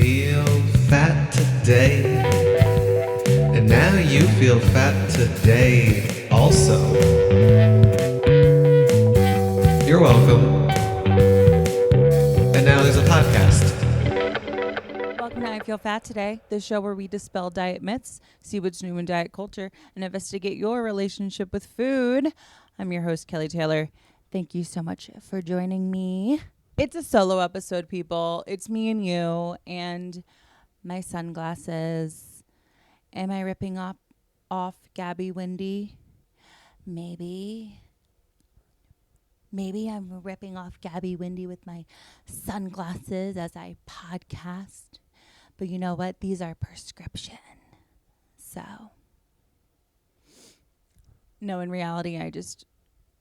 feel fat today, and now you feel fat today also. You're welcome. And now there's a podcast. Welcome to I Feel Fat Today, the show where we dispel diet myths, see what's new in diet culture, and investigate your relationship with food. I'm your host, Kelly Taylor. Thank you so much for joining me. It's a solo episode, people. It's me and you and my sunglasses. Am I ripping off Gabby Windy? Maybe I'm ripping off Gabby Windy with my sunglasses as I podcast. But you know what? These are prescription. So, no, in reality, I just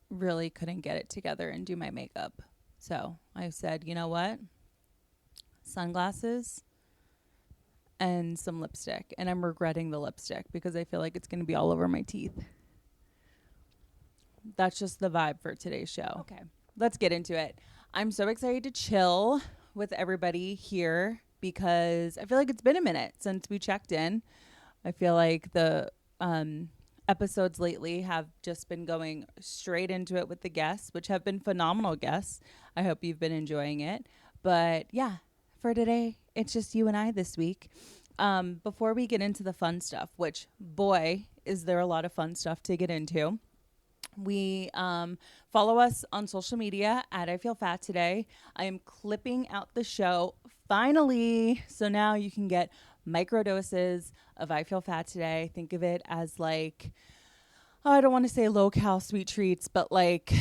really couldn't get it together and do my makeup. So I said, you know what? Sunglasses and some lipstick. And I'm regretting the lipstick because I feel like it's going to be all over my teeth. That's just the vibe for today's show. Okay, let's get into it. I'm so excited to chill with everybody here because I feel like it's been a minute since we checked in. I feel like the episodes lately have just been going straight into it with the guests, which have been phenomenal guests. I hope you've been enjoying it. But yeah, for today, it's just you and I this week. Before we get into the fun stuff, which, boy, is there a lot of fun stuff to get into. We follow us on social media at I Feel Fat Today. I am clipping out the show finally. So now you can get micro doses of I Feel Fat Today. Think of it as like, I don't want to say low-cal sweet treats, but like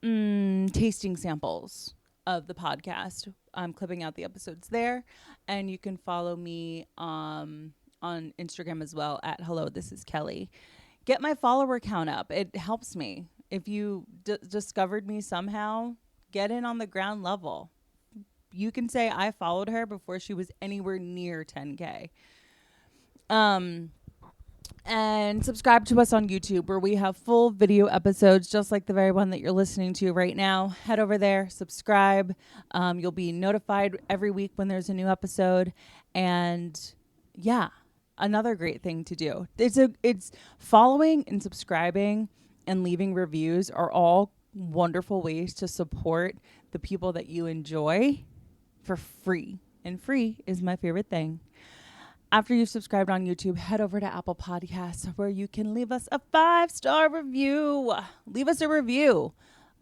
tasting samples of the podcast. I'm clipping out the episodes there. And you can follow me on Instagram as well at Hello, This Is Kelly. Get my follower count up. It helps me. If you discovered me somehow, get in on the ground level. You can say I followed her before she was anywhere near 10K. And subscribe to us on YouTube where we have full video episodes just like the very one that you're listening to right now. Head over there, subscribe. You'll be notified every week when there's a new episode. And yeah, another great thing to do. It's following and subscribing and leaving reviews are all wonderful ways to support the people that you enjoy for free. And free is my favorite thing. After you've subscribed on YouTube, head over to Apple Podcasts where you can leave us a 5-star review. Leave us a review.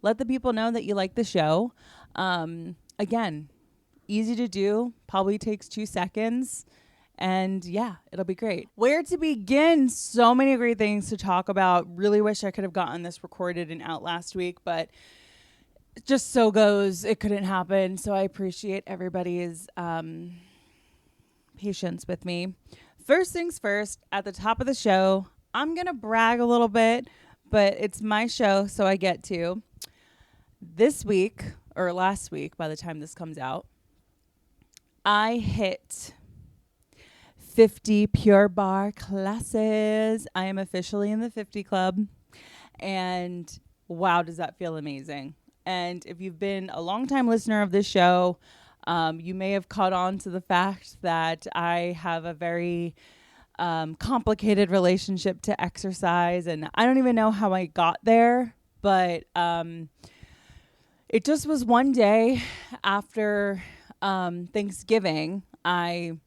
Let the people know that you like the show. Again, easy to do. Probably takes 2 seconds. And yeah, it'll be great. Where to begin? So many great things to talk about. Really wish I could have gotten this recorded and out last week, but it just so goes. It couldn't happen. So I appreciate everybody's patience with me. First things first, at the top of the show, I'm going to brag a little bit, but it's my show, so I get to. This week, or last week, by the time this comes out, I hit 50 Pure Barre classes. I am officially in the 50 club. And wow, does that feel amazing. And if you've been a longtime listener of this show, you may have caught on to the fact that I have a very complicated relationship to exercise. And I don't even know how I got there, but it just was one day after Thanksgiving. I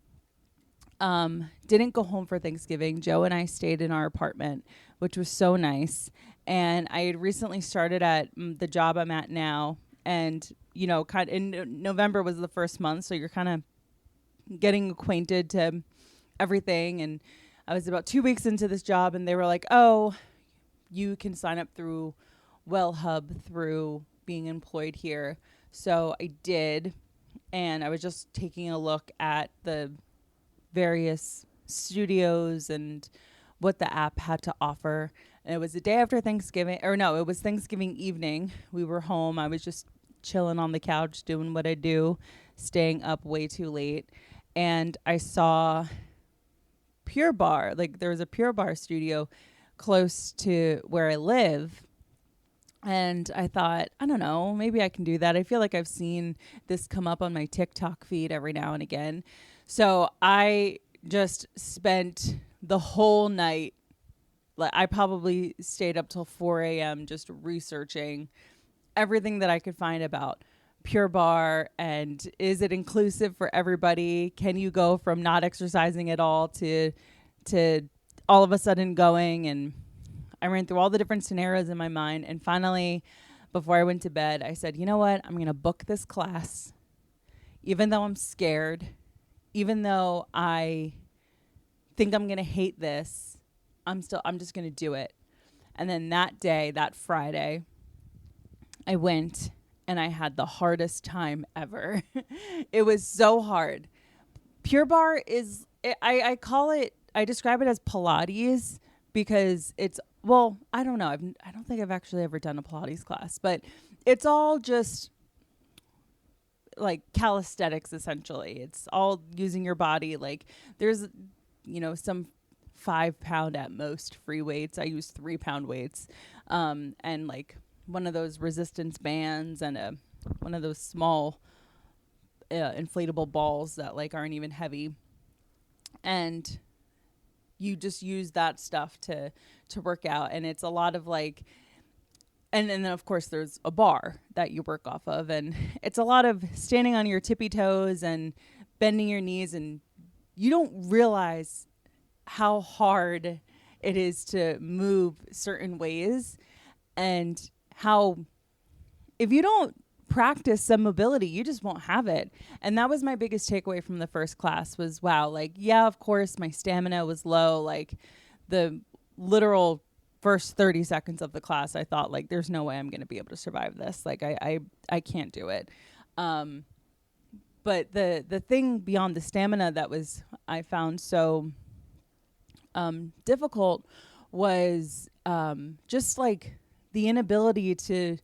didn't go home for Thanksgiving. Joe and I stayed in our apartment, which was so nice. And I had recently started at the job I'm at now. And, you know, kind of in November was the first month. So you're kind of getting acquainted to everything. And I was about 2 weeks into this job and they were like, oh, you can sign up through WellHub through being employed here. So I did. And I was just taking a look at the various studios and what the app had to offer. And it was the day after Thanksgiving, or no, it was Thanksgiving evening. We were home. I was just chilling on the couch, doing what I do, staying up way too late. And I saw Pure Barre. Like there was a Pure Barre studio close to where I live. And I thought, I don't know, maybe I can do that. I feel like I've seen this come up on my TikTok feed every now and again. So I just spent the whole night, like I probably stayed up till 4 a.m. just researching everything that I could find about Pure Barre, and is it inclusive for everybody? Can you go from not exercising at all to all of a sudden going? And I ran through all the different scenarios in my mind, and finally, before I went to bed, I said, "You know what? I'm going to book this class even though I'm scared, even though I think I'm going to hate this. I'm just going to do it." And then that day, that Friday, I went and I had the hardest time ever. It was so hard. Pure Barre is, I call it, I describe it as Pilates because it's, well, I don't know. I don't think I've actually ever done a Pilates class, but it's all just like calisthenics essentially. It's all using your body. Like there's, some 5 pound at most free weights. I use 3 pound weights, and like one of those resistance bands and one of those small inflatable balls that like aren't even heavy, and you just use that stuff to work out. And it's a lot of like, and then of course there's a bar that you work off of, and it's a lot of standing on your tippy toes and bending your knees, and you don't realize how hard it is to move certain ways, and how if you don't practice some mobility, you just won't have it. And that was my biggest takeaway from the first class was, wow, like, yeah, of course my stamina was low. Like the literal first 30 seconds of the class, I thought like, there's no way I'm going to be able to survive this. Like I can't do it. But the thing beyond the stamina that was, I found so difficult was just like the inability to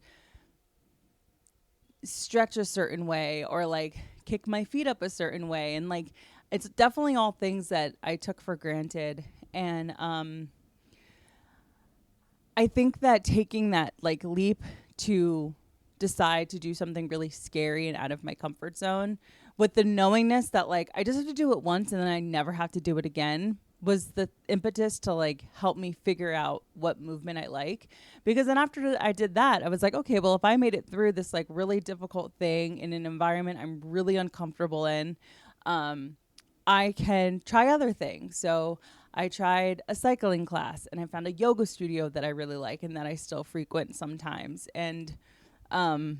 stretch a certain way or like kick my feet up a certain way. And like, it's definitely all things that I took for granted. And I think that taking that like leap to decide to do something really scary and out of my comfort zone with the knowingness that like I just have to do it once and then I never have to do it again was the impetus to like help me figure out what movement I like. Because then after I did that, I was like, okay, well, if I made it through this like really difficult thing in an environment I'm really uncomfortable in, I can try other things. So I tried a cycling class and I found a yoga studio that I really like and that I still frequent sometimes. And I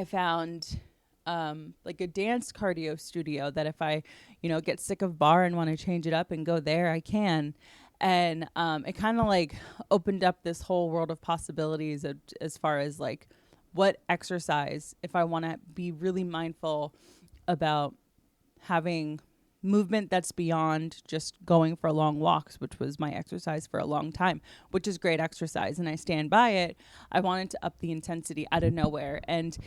found like a dance cardio studio that if I, get sick of bar and want to change it up and go there, I can. And it kind of like opened up this whole world of possibilities as far as like what exercise, if I want to be really mindful about having movement that's beyond just going for long walks, which was my exercise for a long time, which is great exercise. And I stand by it. I wanted to up the intensity out of nowhere. And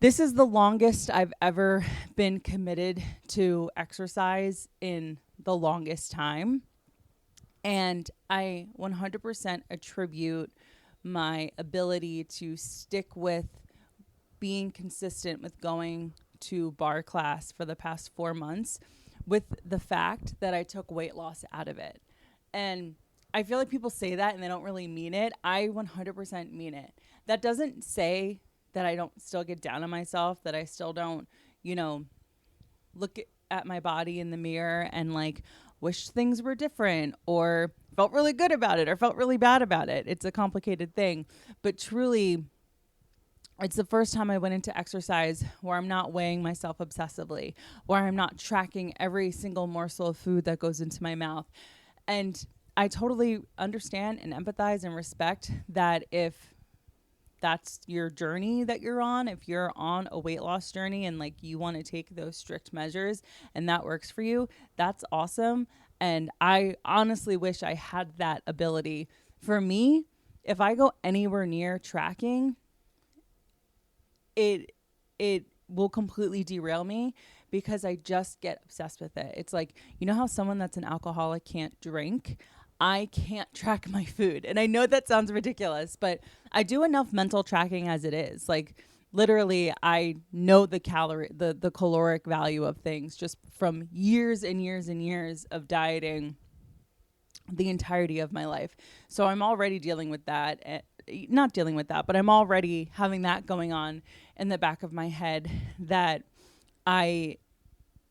this is the longest I've ever been committed to exercise in the longest time. And I 100% attribute my ability to stick with being consistent with going to bar class for the past 4 months with the fact that I took weight loss out of it. And I feel like people say that and they don't really mean it. I 100% mean it. That doesn't say that I don't still get down on myself, that I still don't, look at my body in the mirror and like wish things were different or felt really good about it or felt really bad about it. It's a complicated thing. But truly, it's the first time I went into exercise where I'm not weighing myself obsessively, where I'm not tracking every single morsel of food that goes into my mouth. And I totally understand and empathize and respect that if that's your journey that you're on, if you're on a weight loss journey and like you want to take those strict measures and that works for you, that's awesome. And I honestly wish I had that ability. For me, if I go anywhere near tracking, it will completely derail me because I just get obsessed with it. It's like, how someone that's an alcoholic can't drink? I can't track my food. And I know that sounds ridiculous, but I do enough mental tracking as it is. Like literally I know the the caloric value of things just from years and years and years of dieting the entirety of my life. So I'm already dealing with that. Not dealing with that, but I'm already having that going on in the back of my head that I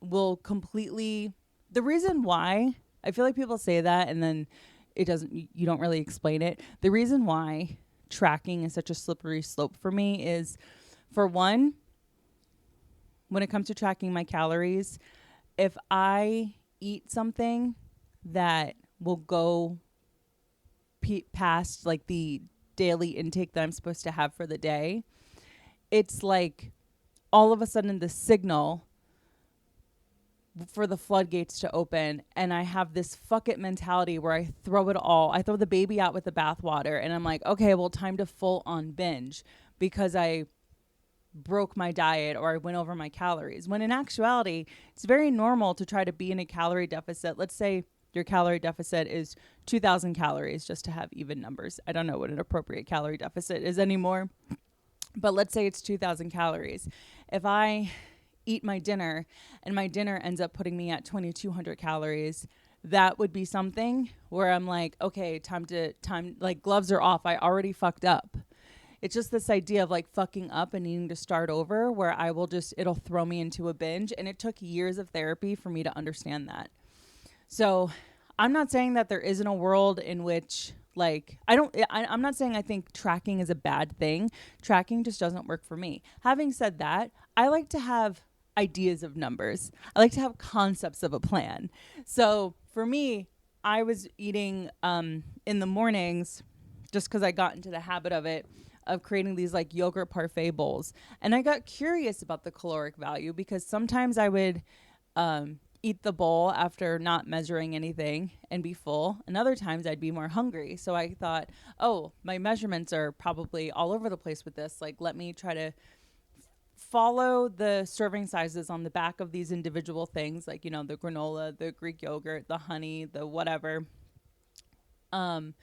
will completely, the reason why I feel like people say that and then it doesn't, you don't really explain it. The reason why tracking is such a slippery slope for me is, for one, when it comes to tracking my calories, if I eat something that will go past like the daily intake that I'm supposed to have for the day, it's like all of a sudden the signal for the floodgates to open, and I have this fuck it mentality where I throw it all. I throw the baby out with the bathwater, and I'm like, okay, well, time to full on binge because I broke my diet or I went over my calories. When in actuality, it's very normal to try to be in a calorie deficit. Let's say your calorie deficit is 2,000 calories, just to have even numbers. I don't know what an appropriate calorie deficit is anymore, but let's say it's 2,000 calories. If I eat my dinner and my dinner ends up putting me at 2,200 calories, that would be something where I'm like, okay, time, like gloves are off. I already fucked up. It's just this idea of like fucking up and needing to start over where I will just, it'll throw me into a binge. And it took years of therapy for me to understand that. So I'm not saying that there isn't a world in which like, I'm not saying I think tracking is a bad thing. Tracking just doesn't work for me. Having said that, I like to have ideas of numbers. I like to have concepts of a plan. So for me, I was eating in the mornings just because I got into the habit of it, of creating these like yogurt parfait bowls. And I got curious about the caloric value because sometimes I would eat the bowl after not measuring anything and be full. And other times I'd be more hungry. So I thought, oh, my measurements are probably all over the place with this. Like, let me try to follow the serving sizes on the back of these individual things, like, you know, the granola, the Greek yogurt, the honey, the whatever. And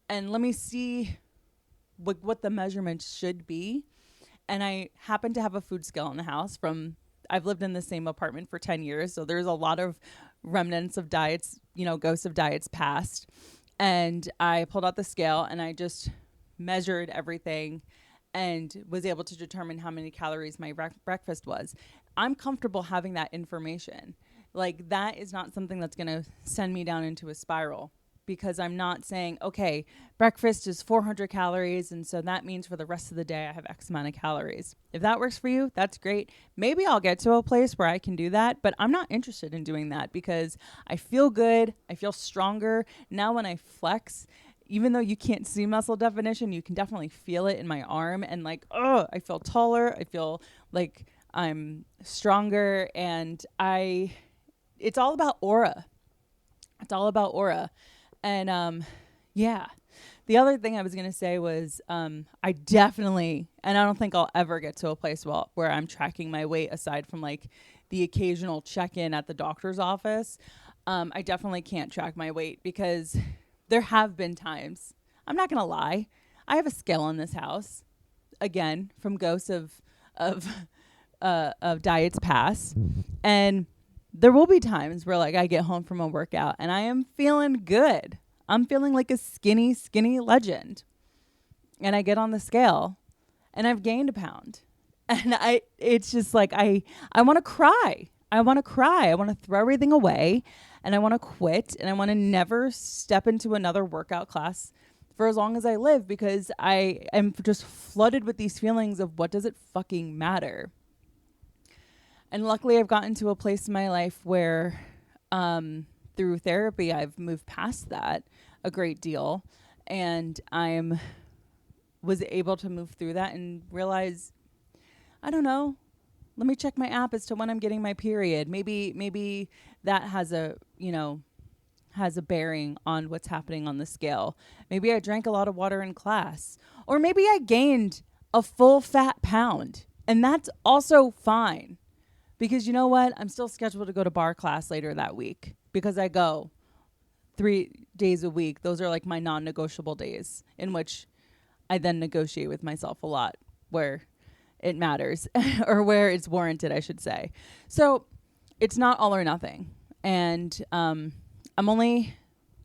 let me see what the measurements should be. And I happen to have a food scale in the house I've lived in the same apartment for 10 years. So there's a lot of remnants of diets, you know, ghosts of diets past. And I pulled out the scale and I just measured everything and was able to determine how many calories my breakfast was. I'm comfortable having that information. Like, that is not something that's going to send me down into a spiral, because I'm not saying, okay, breakfast is 400 calories, and so that means for the rest of the day I have X amount of calories. If that works for you, that's great. Maybe I'll get to a place where I can do that, but I'm not interested in doing that because I feel good. I feel stronger. Now when I flex, even though you can't see muscle definition, you can definitely feel it in my arm, and like, oh, I feel taller. I feel like I'm stronger, and it's all about aura. It's all about aura. And yeah, the other thing I was going to say was I definitely, and I don't think I'll ever get to a place where I'm tracking my weight aside from like the occasional check-in at the doctor's office. I definitely can't track my weight because there have been times, I'm not going to lie, I have a scale in this house, again, from ghosts of diets past. And there will be times where like I get home from a workout and I am feeling good. I'm feeling like a skinny legend. And I get on the scale and I've gained a pound. And it's just like, I want to cry. I want to cry. I want to throw everything away and I want to quit and I want to never step into another workout class for as long as I live, because I am just flooded with these feelings of what does it fucking matter? And luckily I've gotten to a place in my life where through therapy, I've moved past that a great deal. And was able to move through that and realize, I don't know, let me check my app as to when I'm getting my period. Maybe that has a bearing on what's happening on the scale. Maybe I drank a lot of water in class, or maybe I gained a full fat pound, and that's also fine. Because you know what? I'm still scheduled to go to bar class later that week because I go 3 days a week, those are like my non-negotiable days in which I then negotiate with myself a lot where it matters or where it's warranted, I should say. So it's not all or nothing. And I'm only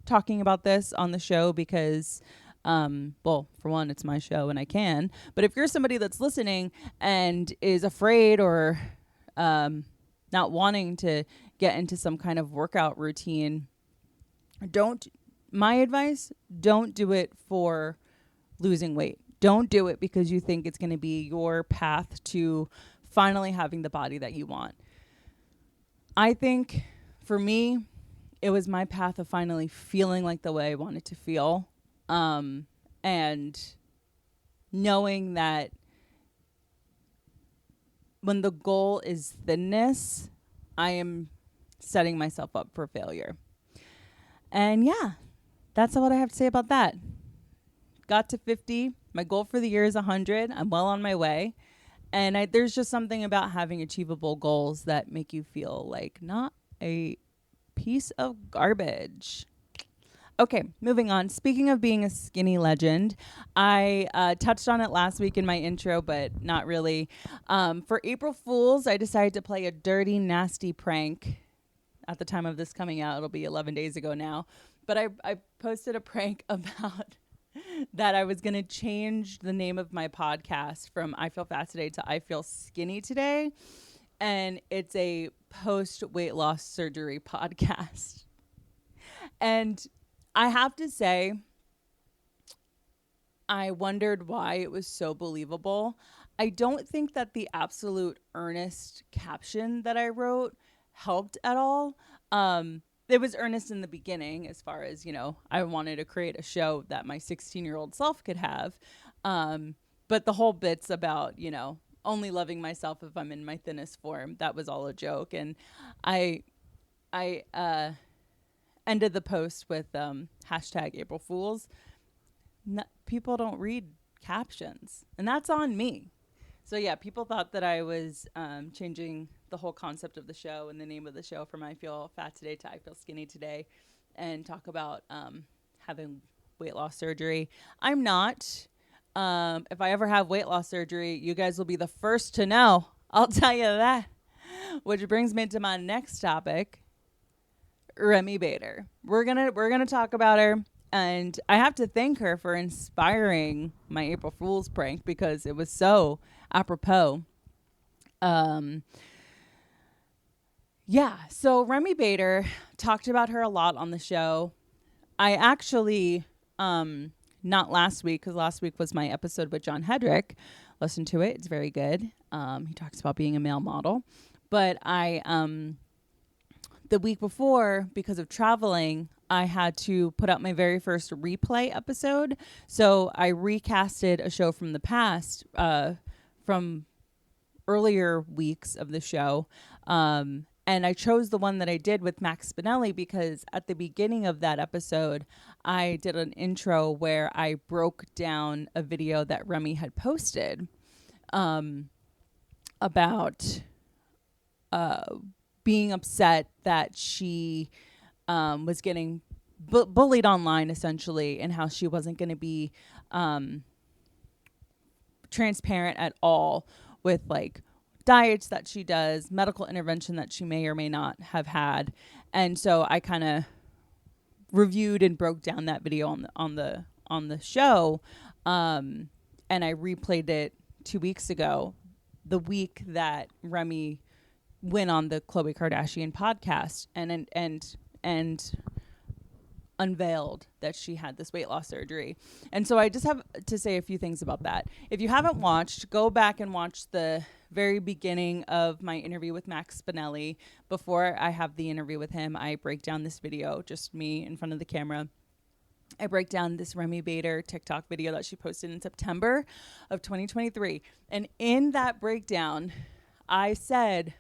talking about this on the show because, well, for one, it's my show and I can. But if you're somebody that's listening and is afraid or not wanting to get into some kind of workout routine, my advice, don't do it for losing weight. Don't do it because you think it's going to be your path to finally having the body that you want. I think for me, it was my path of finally feeling like the way I wanted to feel. And knowing that when the goal is thinness, I am setting myself up for failure. And yeah, that's what I have to say about that. Got to 50. My goal for the year is 100. I'm well on my way. And there's just something about having achievable goals that make you feel like not a piece of garbage. Okay, moving on. Speaking of being a skinny legend, I touched on it last week in my intro, but not really. For April Fools, I decided to play a dirty, nasty prank. At the time of this coming out, it'll be 11 days ago now. But I posted a prank about that I was going to change the name of my podcast from I Feel Fat Today to I Feel Skinny Today. And it's a post-weight loss surgery podcast. And I have to say, I wondered why it was so believable. I don't think that the absolute earnest caption that I wrote helped at all. It was earnest in the beginning as far as, I wanted to create a show that my 16-year-old self could have. But the whole bit's about, only loving myself if I'm in my thinnest form. That was all a joke. And I ended the post with hashtag April Fools. People don't read captions, and that's on me. So yeah, people thought that I was changing the whole concept of the show and the name of the show from I Feel Fat Today to I Feel Skinny Today and talk about having weight loss surgery. I'm not. If I ever have weight loss surgery, you guys will be the first to know. I'll tell you that. Which brings me to my next topic, Remi Bader. We're gonna talk about her. And I have to thank her for inspiring my April Fool's prank because it was so apropos. So Remi Bader, talked about her a lot on the show. I actually, not last week, because last week was my episode with John Hedrick. Listen to it. It's very good. He talks about being a male model. But the week before, because of traveling, I had to put out my very first replay episode. So I recasted a show from the past, from earlier weeks of the show. And I chose the one that I did with Max Spinelli because at the beginning of that episode, I did an intro where I broke down a video that Remi had posted about being upset that she was getting bullied online, essentially, and how she wasn't going to be transparent at all with like diets that she does, medical intervention that she may or may not have had. And so I kind of reviewed and broke down that video on the show, and I replayed it 2 weeks ago, the week that Remi went on the Khloe Kardashian podcast and unveiled that she had this weight loss surgery. And so I just have to say a few things about that. If you haven't watched, go back and watch the very beginning of my interview with Max Spinelli. Before I have the interview with him, I break down this video, just me in front of the camera. I break down this Remi Bader TikTok video that she posted in September of 2023. And in that breakdown, I said,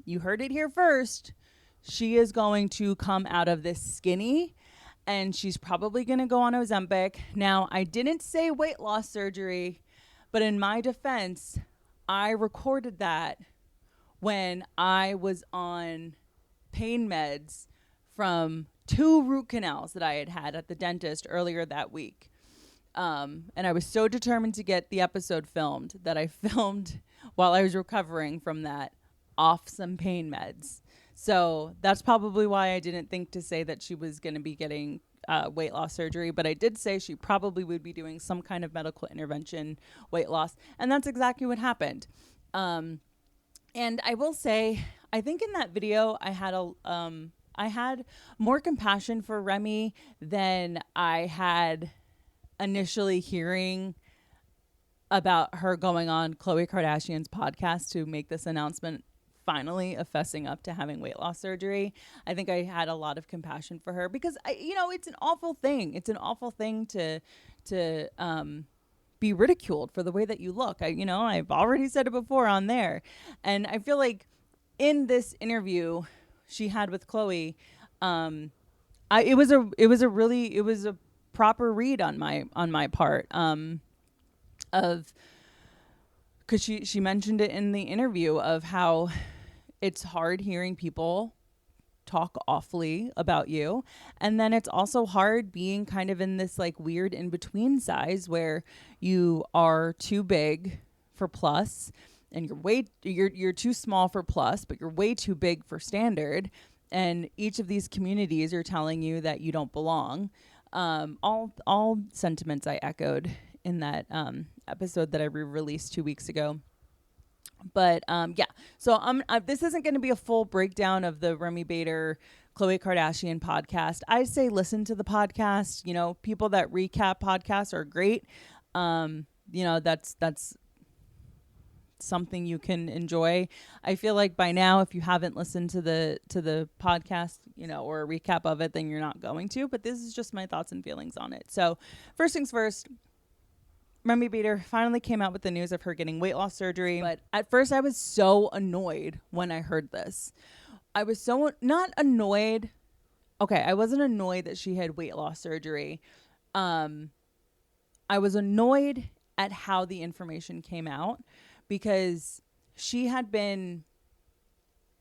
you heard it here first, she is going to come out of this skinny and she's probably going to go on Ozempic. Now, I didn't say weight loss surgery, but in my defense, I recorded that when I was on pain meds from 2 root canals that I had at the dentist earlier that week. And I was so determined to get the episode filmed that I filmed while I was recovering from that off some pain meds. So that's probably why I didn't think to say that she was going to be getting weight loss surgery, but I did say she probably would be doing some kind of medical intervention weight loss. And that's exactly what happened. And I will say, I think in that video, I had more compassion for Remi than I had initially hearing about her going on Khloe Kardashian's podcast to make this announcement, finally fessing up to having weight loss surgery. I think I had a lot of compassion for her because it's an awful thing. It's an awful thing to be ridiculed for the way that you look. I've already said it before on there. And I feel like in this interview she had with Khloe, it was a proper read on my part, of, because she mentioned it in the interview of how it's hard hearing people talk awfully about you. And then it's also hard being kind of in this like weird in between size where you are too big for plus and you're too small for plus, but you're way too big for standard. And each of these communities are telling you that you don't belong. All sentiments I echoed in that episode that I re-released 2 weeks ago. But yeah, so this isn't going to be a full breakdown of the Remi Bader, Khloe Kardashian podcast. I say listen to the podcast. People that recap podcasts are great. That's something you can enjoy. I feel like by now, if you haven't listened to the podcast, or a recap of it, then you're not going to. But this is just my thoughts and feelings on it. So first things first. Remi Bader finally came out with the news of her getting weight loss surgery. But at first I was so annoyed when I heard this. I was so not annoyed. Okay, I wasn't annoyed that she had weight loss surgery. I was annoyed at how the information came out because she had been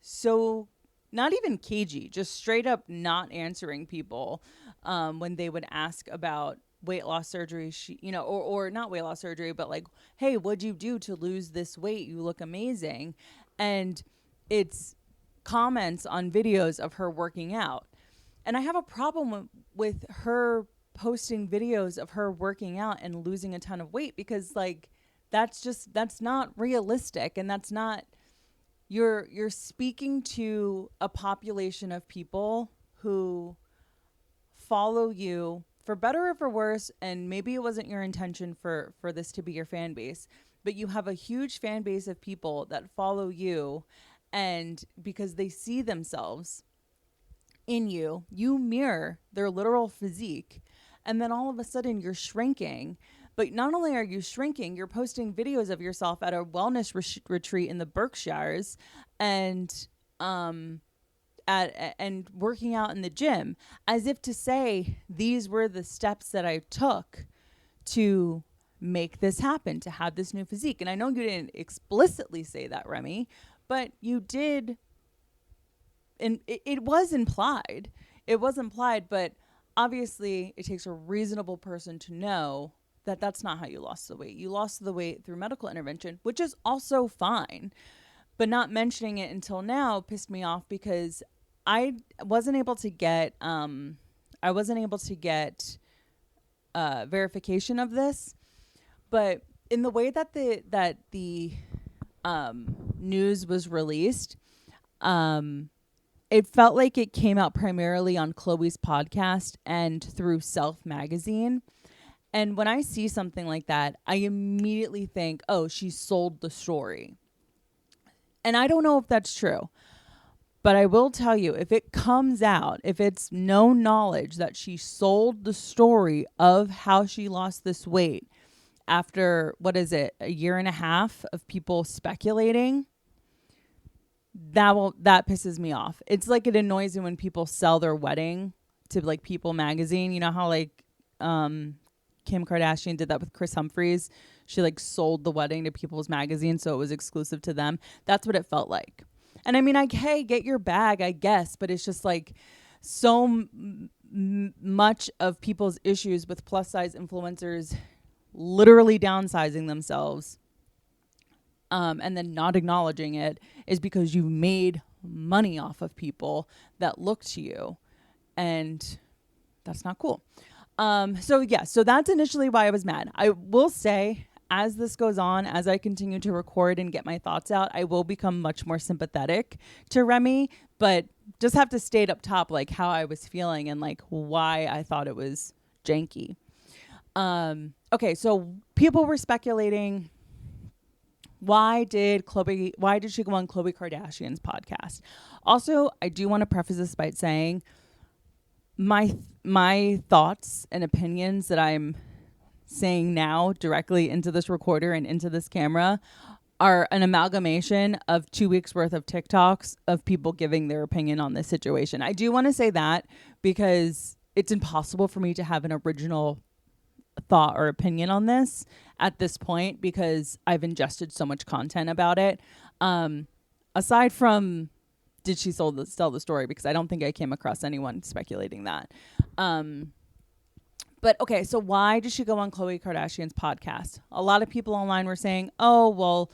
so not even cagey, just straight up not answering people when they would ask about weight loss surgery. She, or not weight loss surgery, but like, hey, what'd you do to lose this weight? You look amazing. And it's comments on videos of her working out. And I have a problem with her posting videos of her working out and losing a ton of weight because like, that's not realistic. And that's not, you're speaking to a population of people who follow you for better or for worse, and maybe it wasn't your intention for this to be your fan base, but you have a huge fan base of people that follow you, and because they see themselves in you, you mirror their literal physique, and then all of a sudden you're shrinking. But not only are you shrinking, you're posting videos of yourself at a wellness retreat in the Berkshires and and working out in the gym, as if to say these were the steps that I took to make this happen, to have this new physique. And I know you didn't explicitly say that, Remi, but you did. And it was implied. It was implied, but obviously it takes a reasonable person to know that that's not how you lost the weight. You lost the weight through medical intervention, which is also fine. But not mentioning it until now pissed me off because I wasn't able to get verification of this. But in the way that the news was released, it felt like it came out primarily on Khloe's podcast and through Self magazine. And when I see something like that, I immediately think, oh, she sold the story. And I don't know if that's true. But I will tell you, if it comes out, if it's known knowledge that she sold the story of how she lost this weight after, a year and a half of people speculating, that pisses me off. It's like it annoys me when people sell their wedding to like People magazine. You know how like Kim Kardashian did that with Kris Humphries? She like sold the wedding to People's magazine so it was exclusive to them. That's what it felt like. And I mean, hey, get your bag, I guess, but it's just like much of people's issues with plus size influencers literally downsizing themselves and then not acknowledging it is because you made money off of people that look to you, and that's not cool. So that's initially why I was mad. I will say, as this goes on, as I continue to record and get my thoughts out, I will become much more sympathetic to Remi, but just have to state up top like how I was feeling and like why I thought it was janky. Okay, so people were speculating, why did she go on Khloe Kardashian's podcast? Also, I do want to preface this by saying my thoughts and opinions that I'm saying now directly into this recorder and into this camera are an amalgamation of 2 weeks worth of TikToks of people giving their opinion on this situation. I do want to say that because it's impossible for me to have an original thought or opinion on this at this point because I've ingested so much content about it. Aside from did she sell the story, because I don't think I came across anyone speculating that. But okay, so why did she go on Khloe Kardashian's podcast? A lot of people online were saying, oh, well,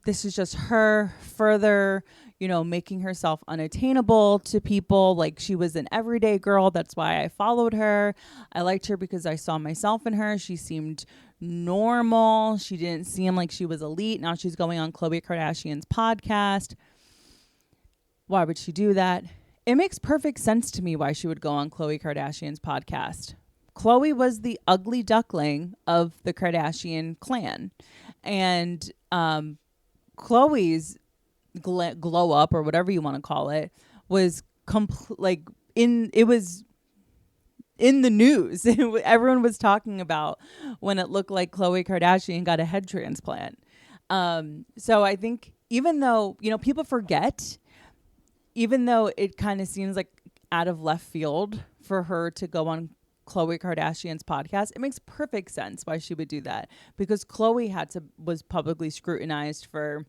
this is just her further, making herself unattainable to people. Like, she was an everyday girl. That's why I followed her. I liked her because I saw myself in her. She seemed normal. She didn't seem like she was elite. Now she's going on Khloe Kardashian's podcast. Why would she do that? It makes perfect sense to me why she would go on Khloe Kardashian's podcast. Khloe was the ugly duckling of the Kardashian clan. And Khloe's glow up, or whatever you want to call it, was it was in the news. Everyone was talking about when it looked like Khloe Kardashian got a head transplant. So I think even though, people forget, even though it kind of seems like out of left field for her to go on Khloe Kardashian's podcast, it makes perfect sense why she would do that, because Khloe was publicly scrutinized for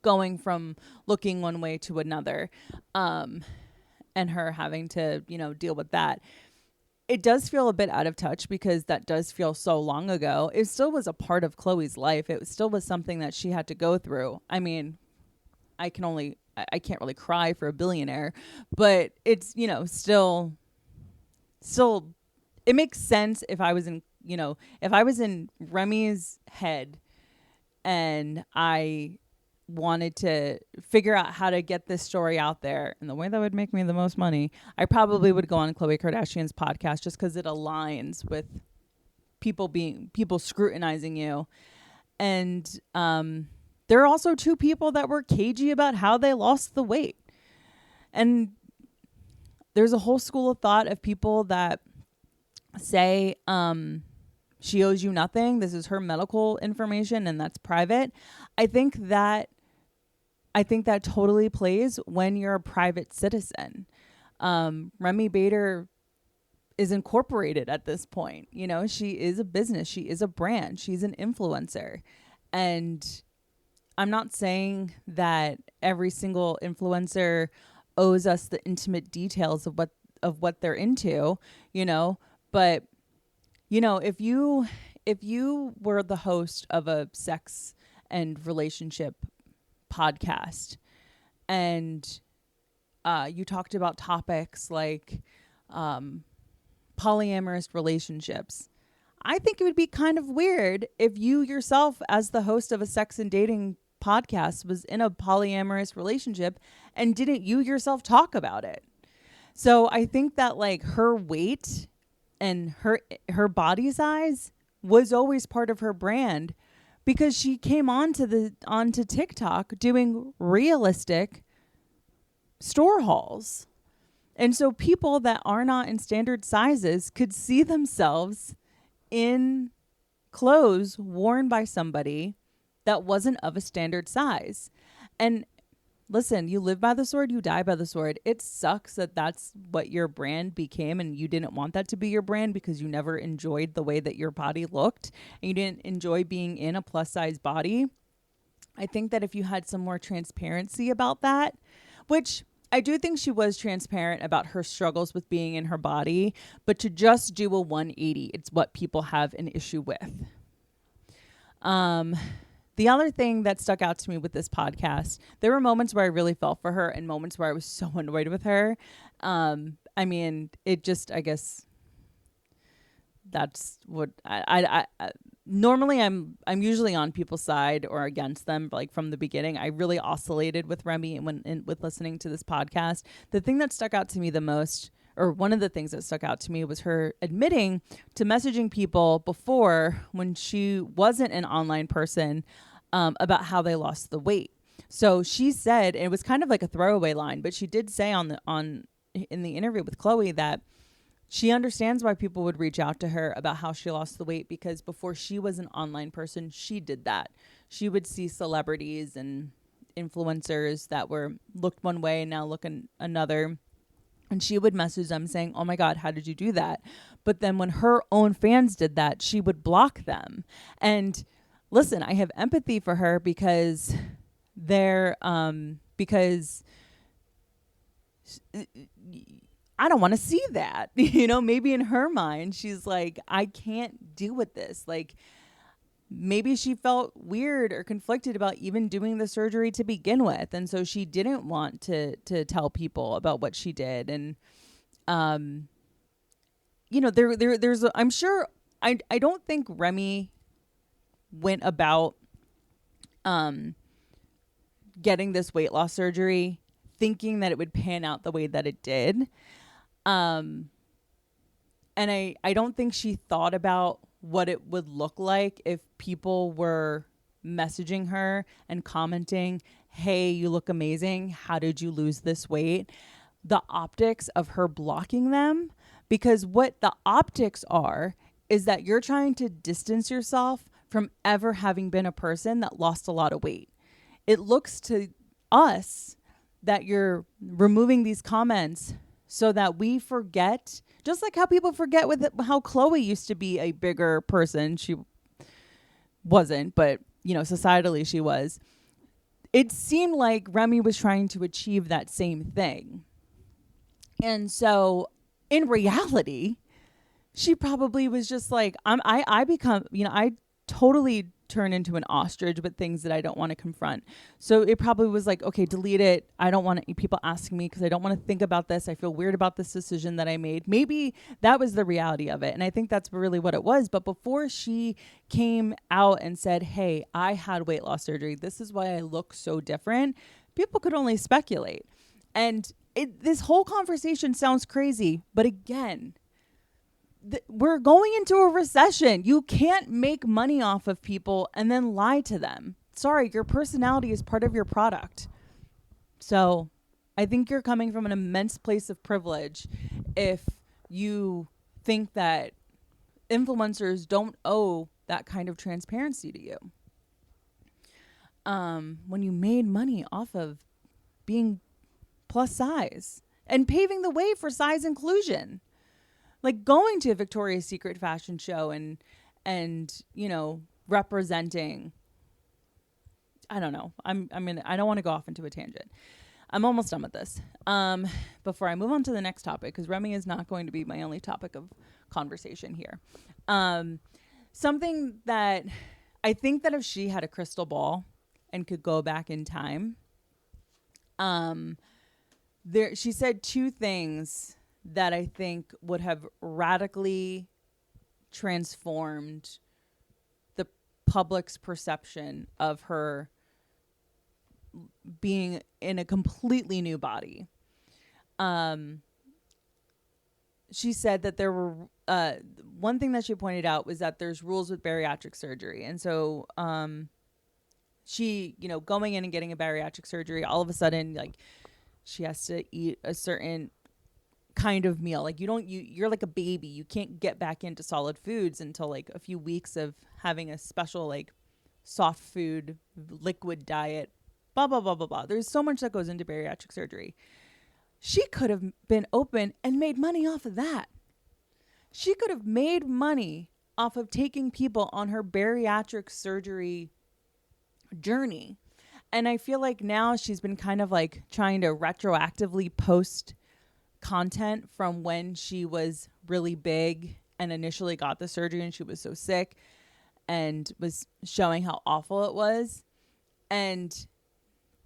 going from looking one way to another, and her having to, deal with that. It does feel a bit out of touch because that does feel so long ago. It still was a part of Khloe's life. It still was something that she had to go through. I mean, I can't really cry for a billionaire, but it's, still it makes sense if I was in Remi's head and I wanted to figure out how to get this story out there in the way that would make me the most money. I probably would go on Khloe Kardashian's podcast just because it aligns with people scrutinizing you. And there are also 2 people that were cagey about how they lost the weight. And there's a whole school of thought of people that say she owes you nothing. This is her medical information and that's private. I think that totally plays when you're a private citizen. Remi Bader is incorporated at this point. She is a business. She is a brand. She's an influencer. And I'm not saying that every single influencer owes us the intimate details of what they're into, but if you were the host of a sex and relationship podcast and you talked about topics like polyamorous relationships, I think it would be kind of weird if you yourself, as the host of a sex and dating podcast, was in a polyamorous relationship and didn't you yourself talk about it. So I think that like her weight and her body size was always part of her brand, because she came onto TikTok doing realistic store hauls. And so people that are not in standard sizes could see themselves in clothes worn by somebody that wasn't of a standard size. And listen, you live by the sword, you die by the sword. It sucks that that's what your brand became and you didn't want that to be your brand because you never enjoyed the way that your body looked and you didn't enjoy being in a plus size body. I think that if you had some more transparency about that, which I do think she was transparent about her struggles with being in her body, but to just do a 180, it's what people have an issue with. The other thing that stuck out to me with this podcast, there were moments where I really felt for her and moments where I was so annoyed with her. I mean, it just, I guess that's what I normally I'm usually on people's side or against them, like from the beginning. I really oscillated with Remi with listening to this podcast. The thing that stuck out to me the most, or one of the things that stuck out to me, was her admitting to messaging people before, when she wasn't an online person, about how they lost the weight. So she said, and it was kind of like a throwaway line, but she did say in the interview with Chloe that she understands why people would reach out to her about how she lost the weight, because before she was an online person, she did that. She would see celebrities and influencers that looked one way and now look another. And she would message them saying, oh my God, how did you do that? But then when her own fans did that, she would block them. And listen, I have empathy for her because because I don't want to see that. Maybe in her mind, she's like, I can't deal with this. Like, maybe she felt weird or conflicted about even doing the surgery to begin with. And so she didn't want to tell people about what she did. And, there's, I'm sure, I don't think Remi went about, getting this weight loss surgery thinking that it would pan out the way that it did. And I don't think she thought about what it would look like if people were messaging her and commenting, hey, you look amazing. How did you lose this weight? The optics of her blocking them, because what the optics are is that you're trying to distance yourself from ever having been a person that lost a lot of weight. It looks to us that you're removing these comments so that we forget, just like how people forget with how Chloe used to be a bigger person. She wasn't, but societally she was. It seemed like Remi was trying to achieve that same thing. And so in reality, she probably was just like, I totally turn into an ostrich with things that I don't want to confront. So it probably was like, okay, delete it. I don't want people asking me because I don't want to think about this. I feel weird about this decision that I made. Maybe that was the reality of it. And I think that's really what it was. But before she came out and said, hey, I had weight loss surgery, this is why I look so different, people could only speculate. And this whole conversation sounds crazy. But again, we're going into a recession. You can't make money off of people and then lie to them. Sorry, your personality is part of your product. So I think you're coming from an immense place of privilege if you think that influencers don't owe that kind of transparency to you. When you made money off of being plus size and paving the way for size inclusion. Like going to a Victoria's Secret fashion show and representing. I don't know. I don't want to go off into a tangent. I'm almost done with this. Before I move on to the next topic, because Remi is not going to be my only topic of conversation here. Something that I think that if she had a crystal ball and could go back in time, she said two things that I think would have radically transformed the public's perception of her being in a completely new body. She said that there were, one thing that she pointed out was that there's rules with bariatric surgery. And so she, going in and getting a bariatric surgery, all of a sudden, like, she has to eat a certain kind of meal. Like you're like a baby. You can't get back into solid foods until like a few weeks of having a special like soft food liquid diet, blah, blah, blah, blah, blah. There's so much that goes into bariatric surgery. She could have been open and made money off of that. She could have made money off of taking people on her bariatric surgery journey And I feel like now she's been kind of like trying to retroactively post content from when she was really big and initially got the surgery and she was so sick, and was showing how awful it was. And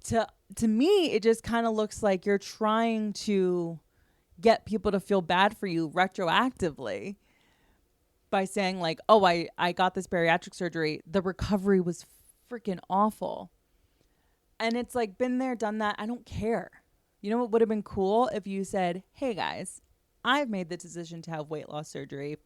to me, it just kind of looks like you're trying to get people to feel bad for you retroactively by saying like, oh, I got this bariatric surgery. The recovery was freaking awful. And it's like, been there, done that. I don't care. You know what would have been cool if you said, hey guys, I've made the decision to have weight loss surgery.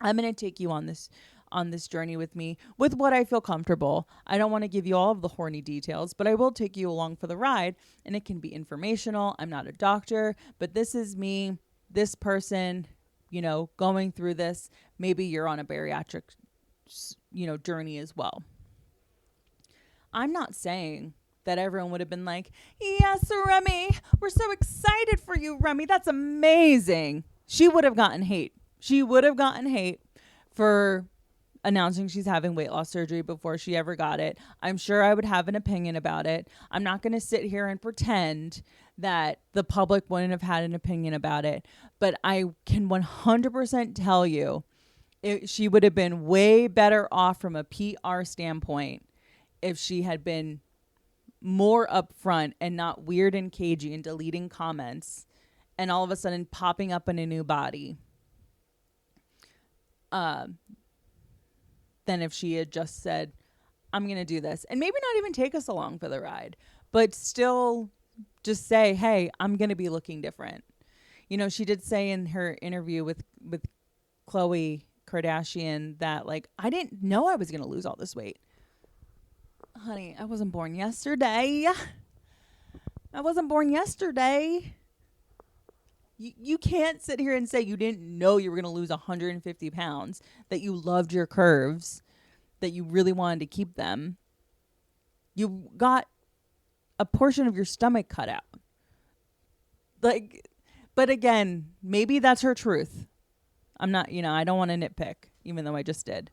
I'm going to take you on this journey with me with what I feel comfortable. I don't want to give you all of the horny details, but I will take you along for the ride, and it can be informational. I'm not a doctor, but this is me, this person, you know, going through this. Maybe you're on a bariatric, you know, journey as well. I'm not saying that everyone would have been like, yes, Remi, we're so excited for you, Remi. That's amazing. She would have gotten hate. She would have gotten hate for announcing she's having weight loss surgery before she ever got it. I'm sure I would have an opinion about it. I'm not going to sit here and pretend that the public wouldn't have had an opinion about it. But I can 100% tell you she would have been way better off from a PR standpoint if she had been more upfront and not weird and cagey and deleting comments and all of a sudden popping up in a new body. Than if she had just said, I'm going to do this. And maybe not even take us along for the ride, but still just say, hey, I'm going to be looking different. You know, she did say in her interview with Khloe Kardashian that, like, I didn't know I was going to lose all this weight. Honey, I wasn't born yesterday. I wasn't born yesterday. You can't sit here and say you didn't know you were going to lose 150 pounds, that you loved your curves, that you really wanted to keep them. You got a portion of your stomach cut out. Like, but again, maybe that's her truth. I'm not, you know, I don't want to nitpick, even though I just did.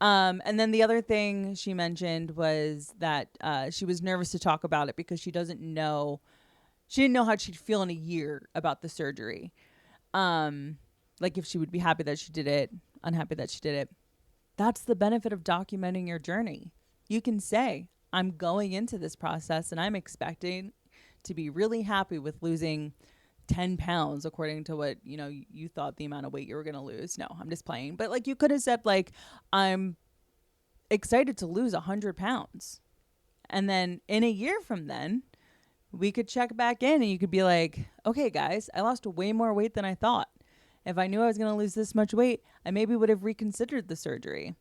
And then the other thing she mentioned was that she was nervous to talk about it because she didn't know how she'd feel in a year about the surgery. Like if she would be happy that she did it, unhappy that she did it. That's the benefit of documenting your journey. You can say, I'm going into this process and I'm expecting to be really happy with losing 10 pounds according to what, you know, you thought the amount of weight you were going to lose. No, I'm just playing. But like you could have said like, I'm excited to lose 100 pounds. And then in a year from then, we could check back in and you could be like, okay, guys, I lost way more weight than I thought. If I knew I was going to lose this much weight, I maybe would have reconsidered the surgery.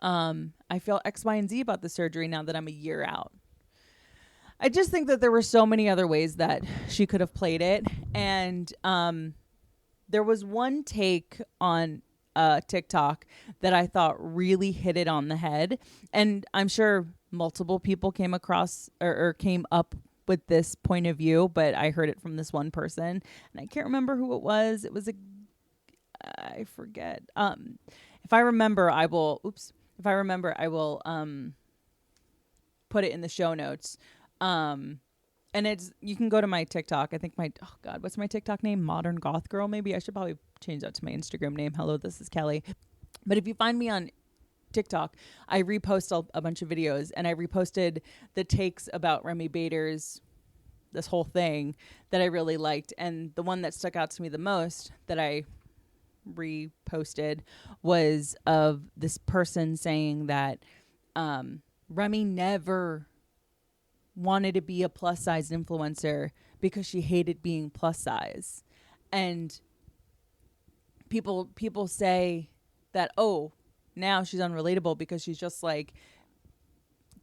I feel X, Y, and Z about the surgery now that I'm a year out. I just think that there were so many other ways that she could have played it. And there was one take on TikTok that I thought really hit it on the head. And I'm sure multiple people came across or came up with this point of view, but I heard it from this one person. And I can't remember who it was. It was I forget. If I remember, I will put it in the show notes. And you can go to my TikTok. I think what's my TikTok name? Modern Goth Girl. Maybe I should probably change that to my Instagram name. Hello, this is Kelly. But if you find me on TikTok, I repost a bunch of videos, and I reposted the takes about Remi Bader's this whole thing that I really liked. And the one that stuck out to me the most that I reposted was of this person saying that Remi never wanted to be a plus size influencer because she hated being plus size. And people say that, oh, now she's unrelatable because she's just like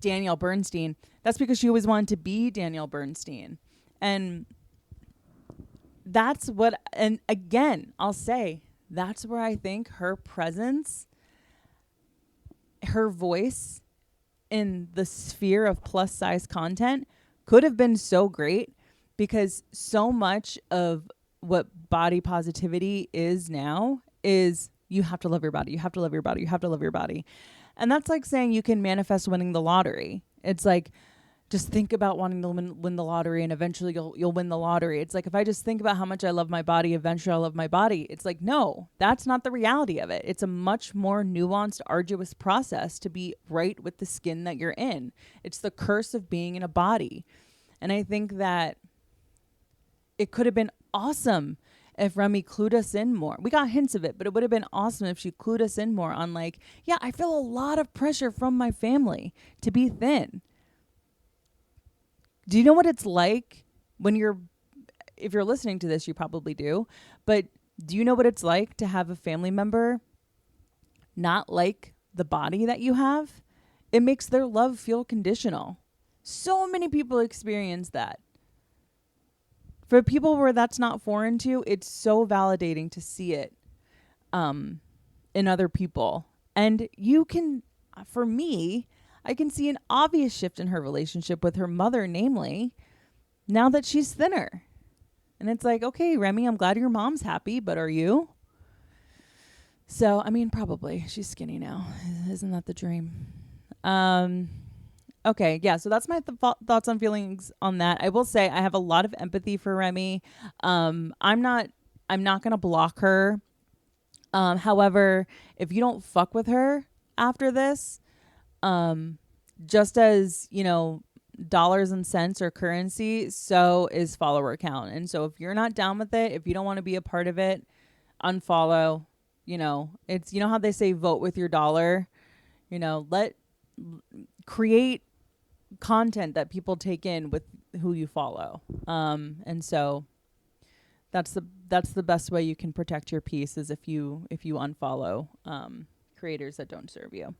Danielle Bernstein. That's because she always wanted to be Danielle Bernstein. And that's what, and again, I'll say, that's where I think her presence, her voice in the sphere of plus size content could have been so great, because so much of what body positivity is now is you have to love your body. You have to love your body. You have to love your body. And that's like saying you can manifest winning the lottery. It's like, just think about wanting to win the lottery, and eventually you'll win the lottery. It's like, if I just think about how much I love my body, eventually I'll love my body. It's like, no, that's not the reality of it. It's a much more nuanced, arduous process to be right with the skin that you're in. It's the curse of being in a body. And I think that it could have been awesome if Remi clued us in more. We got hints of it, but it would have been awesome if she clued us in more on like, yeah, I feel a lot of pressure from my family to be thin. Do you know what it's like when if you're listening to this, you probably do, but do you know what it's like to have a family member not like the body that you have? It makes their love feel conditional. So many people experience that. For people where that's not foreign to, it's so validating to see it in other people. And you can, for me, I can see an obvious shift in her relationship with her mother, namely, now that she's thinner. And it's like, okay, Remi, I'm glad your mom's happy, but are you? So, I mean, probably. She's skinny now. Isn't that the dream? Okay, yeah, so that's my thoughts on feelings on that. I will say I have a lot of empathy for Remi. I'm not going to block her. However, if you don't fuck with her after this, just as, dollars and cents are currency, so is follower count. And so if you're not down with it, if you don't want to be a part of it, unfollow. It's, how they say vote with your dollar, create content that people take in with who you follow. And so that's the best way you can protect your peace, is if you unfollow creators that don't serve you.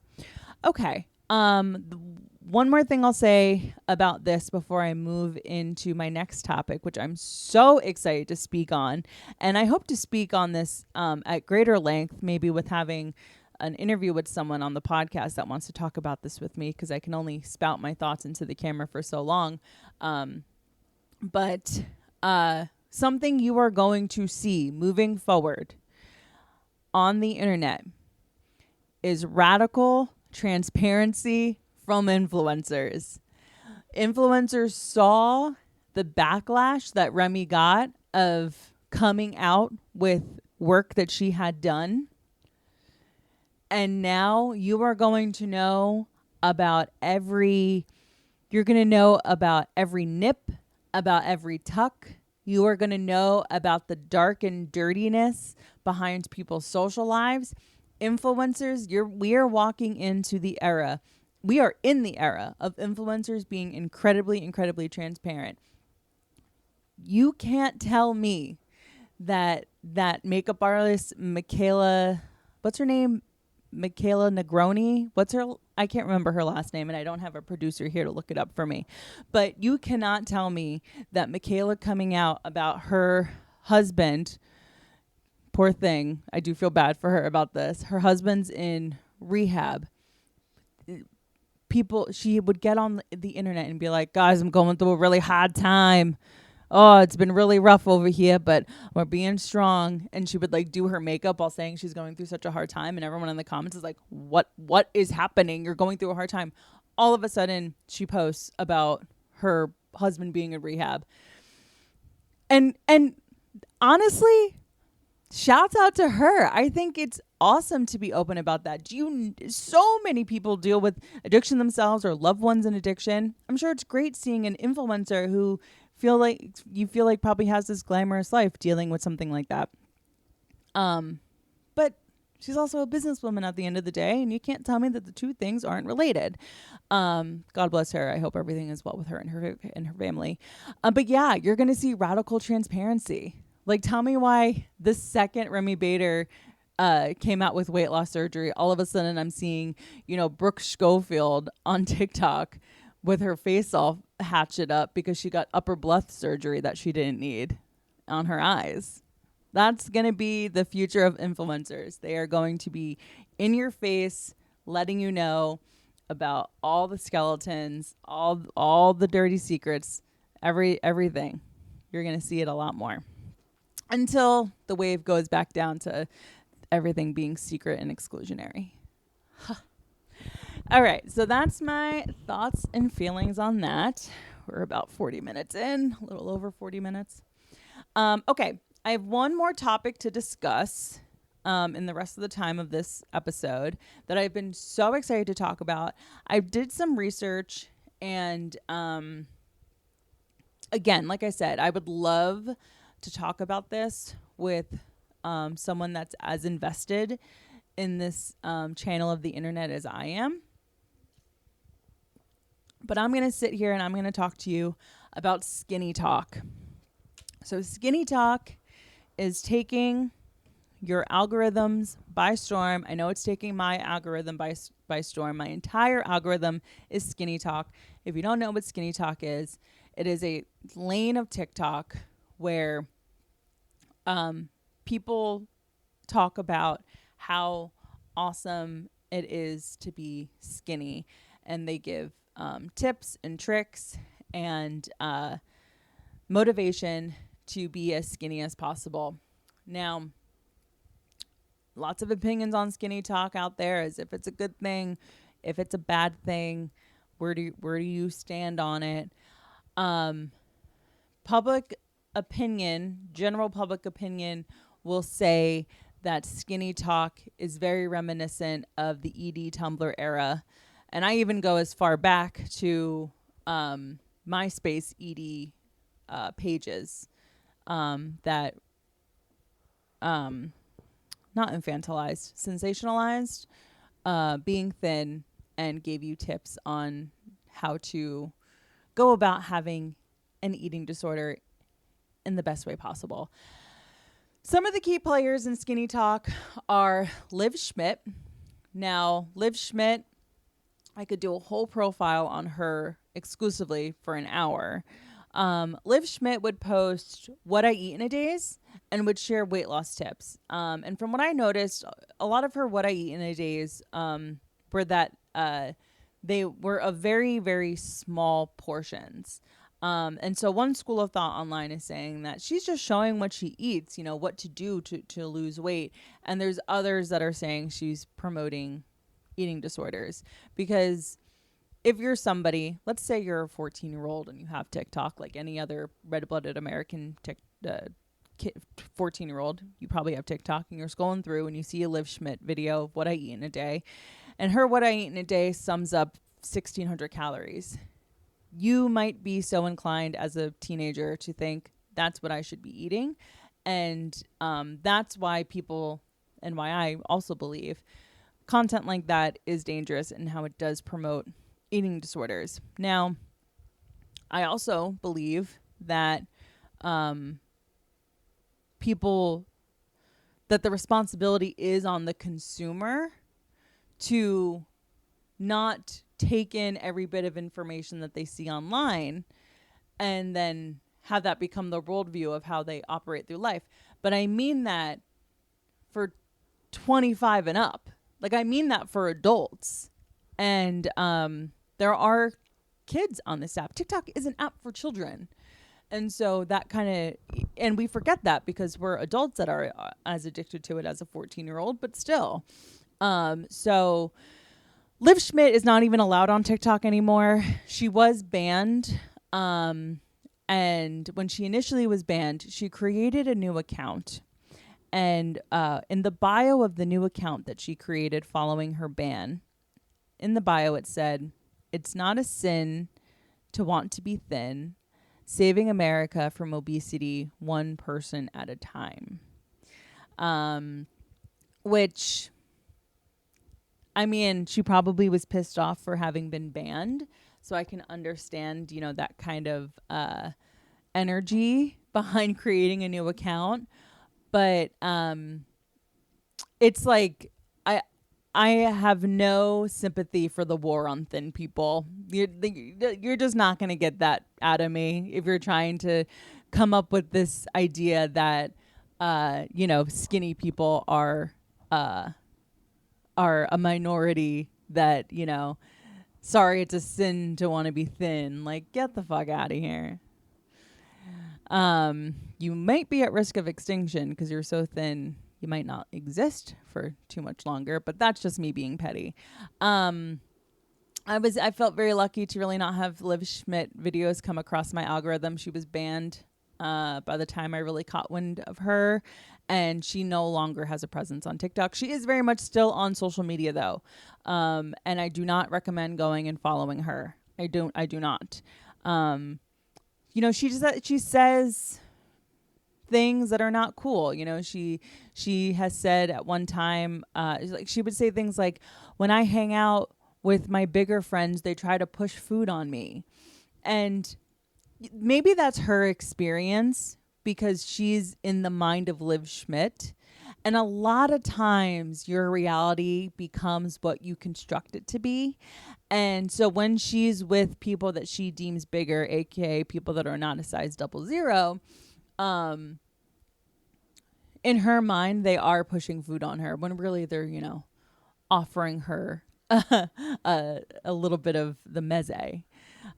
Okay. One more thing I'll say about this before I move into my next topic, which I'm so excited to speak on. And I hope to speak on this at greater length, maybe with having an interview with someone on the podcast that wants to talk about this with me, because I can only spout my thoughts into the camera for so long. But something you are going to see moving forward on the internet is radical transparency from influencers. Influencers saw the backlash that Remi got of coming out with work that she had done. And now you are going to know about every nip, about every tuck. You are going to know about the dark and dirtiness behind people's social lives. Influencers, we are walking into the era. We are in the era of influencers being incredibly, incredibly transparent. You can't tell me that makeup artist Michaela, what's her name? Michaela Negroni. I can't remember her last name, and I don't have a producer here to look it up for me. But you cannot tell me that Michaela coming out about her husband, poor thing, I do feel bad for her about this. Her husband's in rehab. She would get on the internet and be like, guys, I'm going through a really hard time. Oh, it's been really rough over here, but we're being strong. And she would do her makeup while saying she's going through such a hard time. And everyone in the comments is like, what is happening? You're going through a hard time. All of a sudden, she posts about her husband being in rehab. And honestly, shouts out to her. I think it's awesome to be open about that. So many people deal with addiction themselves or loved ones in addiction. I'm sure it's great seeing an influencer who feel like probably has this glamorous life dealing with something like that. But she's also a businesswoman at the end of the day, and you can't tell me that the two things aren't related. God bless her. I hope everything is well with her and her family. But yeah, you're going to see radical transparency. Tell me why the second Remi Bader came out with weight loss surgery, all of a sudden I'm seeing, Brooke Schofield on TikTok with her face all hatchet up because she got upper bluff surgery that she didn't need on her eyes. That's going to be the future of influencers. They are going to be in your face, letting you know about all the skeletons, all the dirty secrets, everything. You're going to see it a lot more until the wave goes back down to everything being secret and exclusionary. All right, so that's my thoughts and feelings on that. We're about 40 minutes in, a little over 40 minutes. Okay, I have one more topic to discuss in the rest of the time of this episode that I've been so excited to talk about. I did some research, and again, like I said, I would love to talk about this with someone that's as invested in this channel of the internet as I am. But I'm going to sit here and I'm going to talk to you about SkinnyTok. So SkinnyTok is taking your algorithms by storm. I know it's taking my algorithm by storm. My entire algorithm is SkinnyTok. If you don't know what SkinnyTok is, it is a lane of TikTok where people talk about how awesome it is to be skinny, and they give tips and tricks and motivation to be as skinny as possible. Now, lots of opinions on SkinnyTok out there, as if it's a good thing, if it's a bad thing, where do you stand on it? Public opinion, general public opinion, will say that SkinnyTok is very reminiscent of the ED Tumblr era. And I even go as far back to MySpace ED pages that not infantilized, sensationalized being thin and gave you tips on how to go about having an eating disorder in the best way possible. Some of the key players in SkinnyTok are Liv Schmidt. Now, Liv Schmidt, I could do a whole profile on her exclusively for an hour. Liv Schmidt would post what I eat in a days and would share weight loss tips. And from what I noticed, a lot of her what I eat in a days were that they were of very, very small portions. And so one school of thought online is saying that she's just showing what she eats, what to do to lose weight. And there's others that are saying she's promoting eating disorders, because if you're somebody, let's say you're a 14-year-old and you have TikTok like any other red-blooded American 14-year-old, you probably have TikTok, and you're scrolling through and you see a Liv Schmidt video of what I eat in a day, and her what I eat in a day sums up 1,600 calories. You might be so inclined as a teenager to think that's what I should be eating. And that's why people, and why I also believe content like that is dangerous and how it does promote eating disorders. Now, I also believe that that the responsibility is on the consumer to not take in every bit of information that they see online and then have that become the worldview of how they operate through life. But I mean that for 25 and up. Like, I mean that for adults. And there are kids on this app. TikTok is an app for children. And so that kind of, and we forget that because we're adults that are as addicted to it as a 14-year-old, but still. So Liv Schmidt is not even allowed on TikTok anymore. She was banned. And when she initially was banned, she created a new account. And in the bio of the new account that she created following her ban, in the bio it said, "It's not a sin to want to be thin, saving America from obesity one person at a time." Which, I mean, she probably was pissed off for having been banned. So I can understand, that kind of energy behind creating a new account. But it's like, I have no sympathy for the war on thin people. You're just not going to get that out of me if you're trying to come up with this idea that, skinny people are a minority that, sorry, it's a sin to want to be thin. Like, get the fuck out of here. You might be at risk of extinction because you're so thin you might not exist for too much longer, but that's just me being petty. I felt very lucky to really not have Liv Schmidt videos come across my algorithm. She was banned by the time I really caught wind of her, and she no longer has a presence on TikTok. She is very much still on social media though, and I do not recommend going and following her. I do not. You know, she says things that are not cool. You know, she has said at one time, like she would say things like, "When I hang out with my bigger friends, they try to push food on me," and maybe that's her experience because she's in the mind of Liv Schmidt. And a lot of times your reality becomes what you construct it to be. And so when she's with people that she deems bigger, aka people that are not a size 00, in her mind they are pushing food on her when really they're, you know, offering her a little bit of the meze.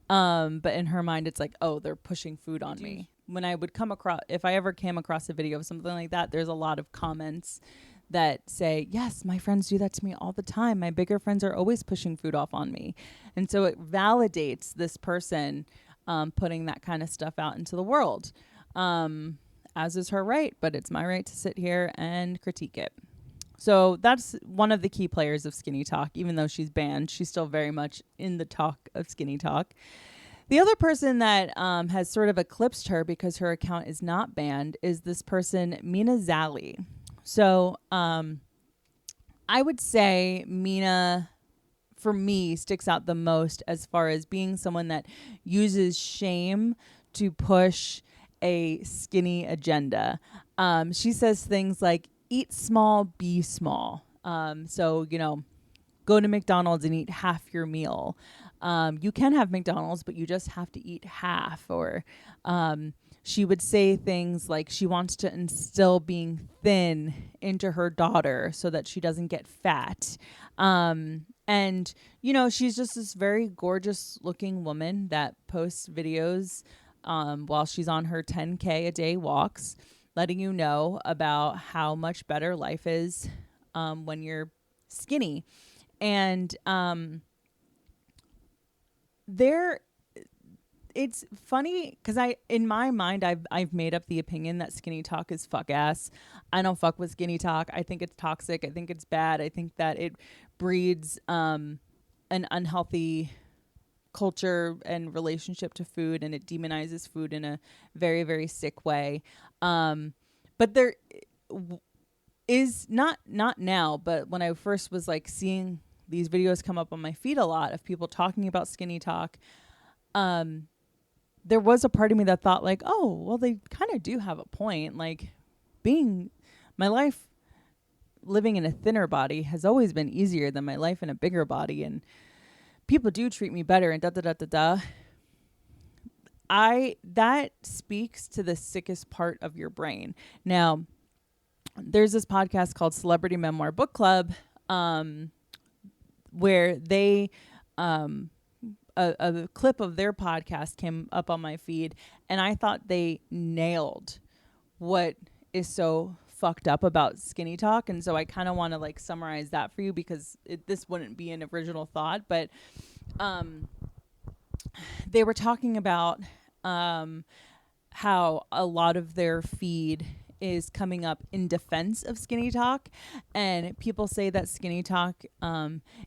But in her mind, it's like, oh, they're pushing food on me. When I would come across, if I ever came across a video of something like that, there's a lot of comments that say, yes, my friends do that to me all the time. My bigger friends are always pushing food off on me. And so it validates this person putting that kind of stuff out into the world, as is her right. But it's my right to sit here and critique it. So that's one of the key players of SkinnyTok. Even though she's banned, she's still very much in the talk of SkinnyTok. The other person that has sort of eclipsed her because her account is not banned is this person, Mina Zali. So I would say Mina, for me, sticks out the most as far as being someone that uses shame to push a skinny agenda. She says things like, eat small, be small. So, you know, go to McDonald's and eat half your meal. You can have McDonald's, but you just have to eat half. Or she would say things like she wants to instill being thin into her daughter so that she doesn't get fat. And, you know, she's just this very gorgeous looking woman that posts videos while she's on her 10K a day walks, letting you know about how much better life is when you're skinny. And it's funny because in my mind, I've made up the opinion that SkinnyTok is fuck ass. I don't fuck with SkinnyTok. I think it's toxic. I think it's bad. I think that it breeds an unhealthy culture and relationship to food, and it demonizes food in a very, very sick way. But there is not now, but when I first was like seeing these videos come up on my feed a lot of people talking about SkinnyTok, there was a part of me that thought like, oh, well, they kind of do have a point. Like, my life living in a thinner body has always been easier than my life in a bigger body, and people do treat me better and da. That speaks to the sickest part of your brain. Now, there's this podcast called Celebrity Memoir Book Club, where they a clip of their podcast came up on my feed, and I thought they nailed what is so fucked up about SkinnyTok. And so I kind of want to like summarize that for you because this wouldn't be an original thought, but they were talking about how a lot of their feed is coming up in defense of SkinnyTok, and people say that SkinnyTok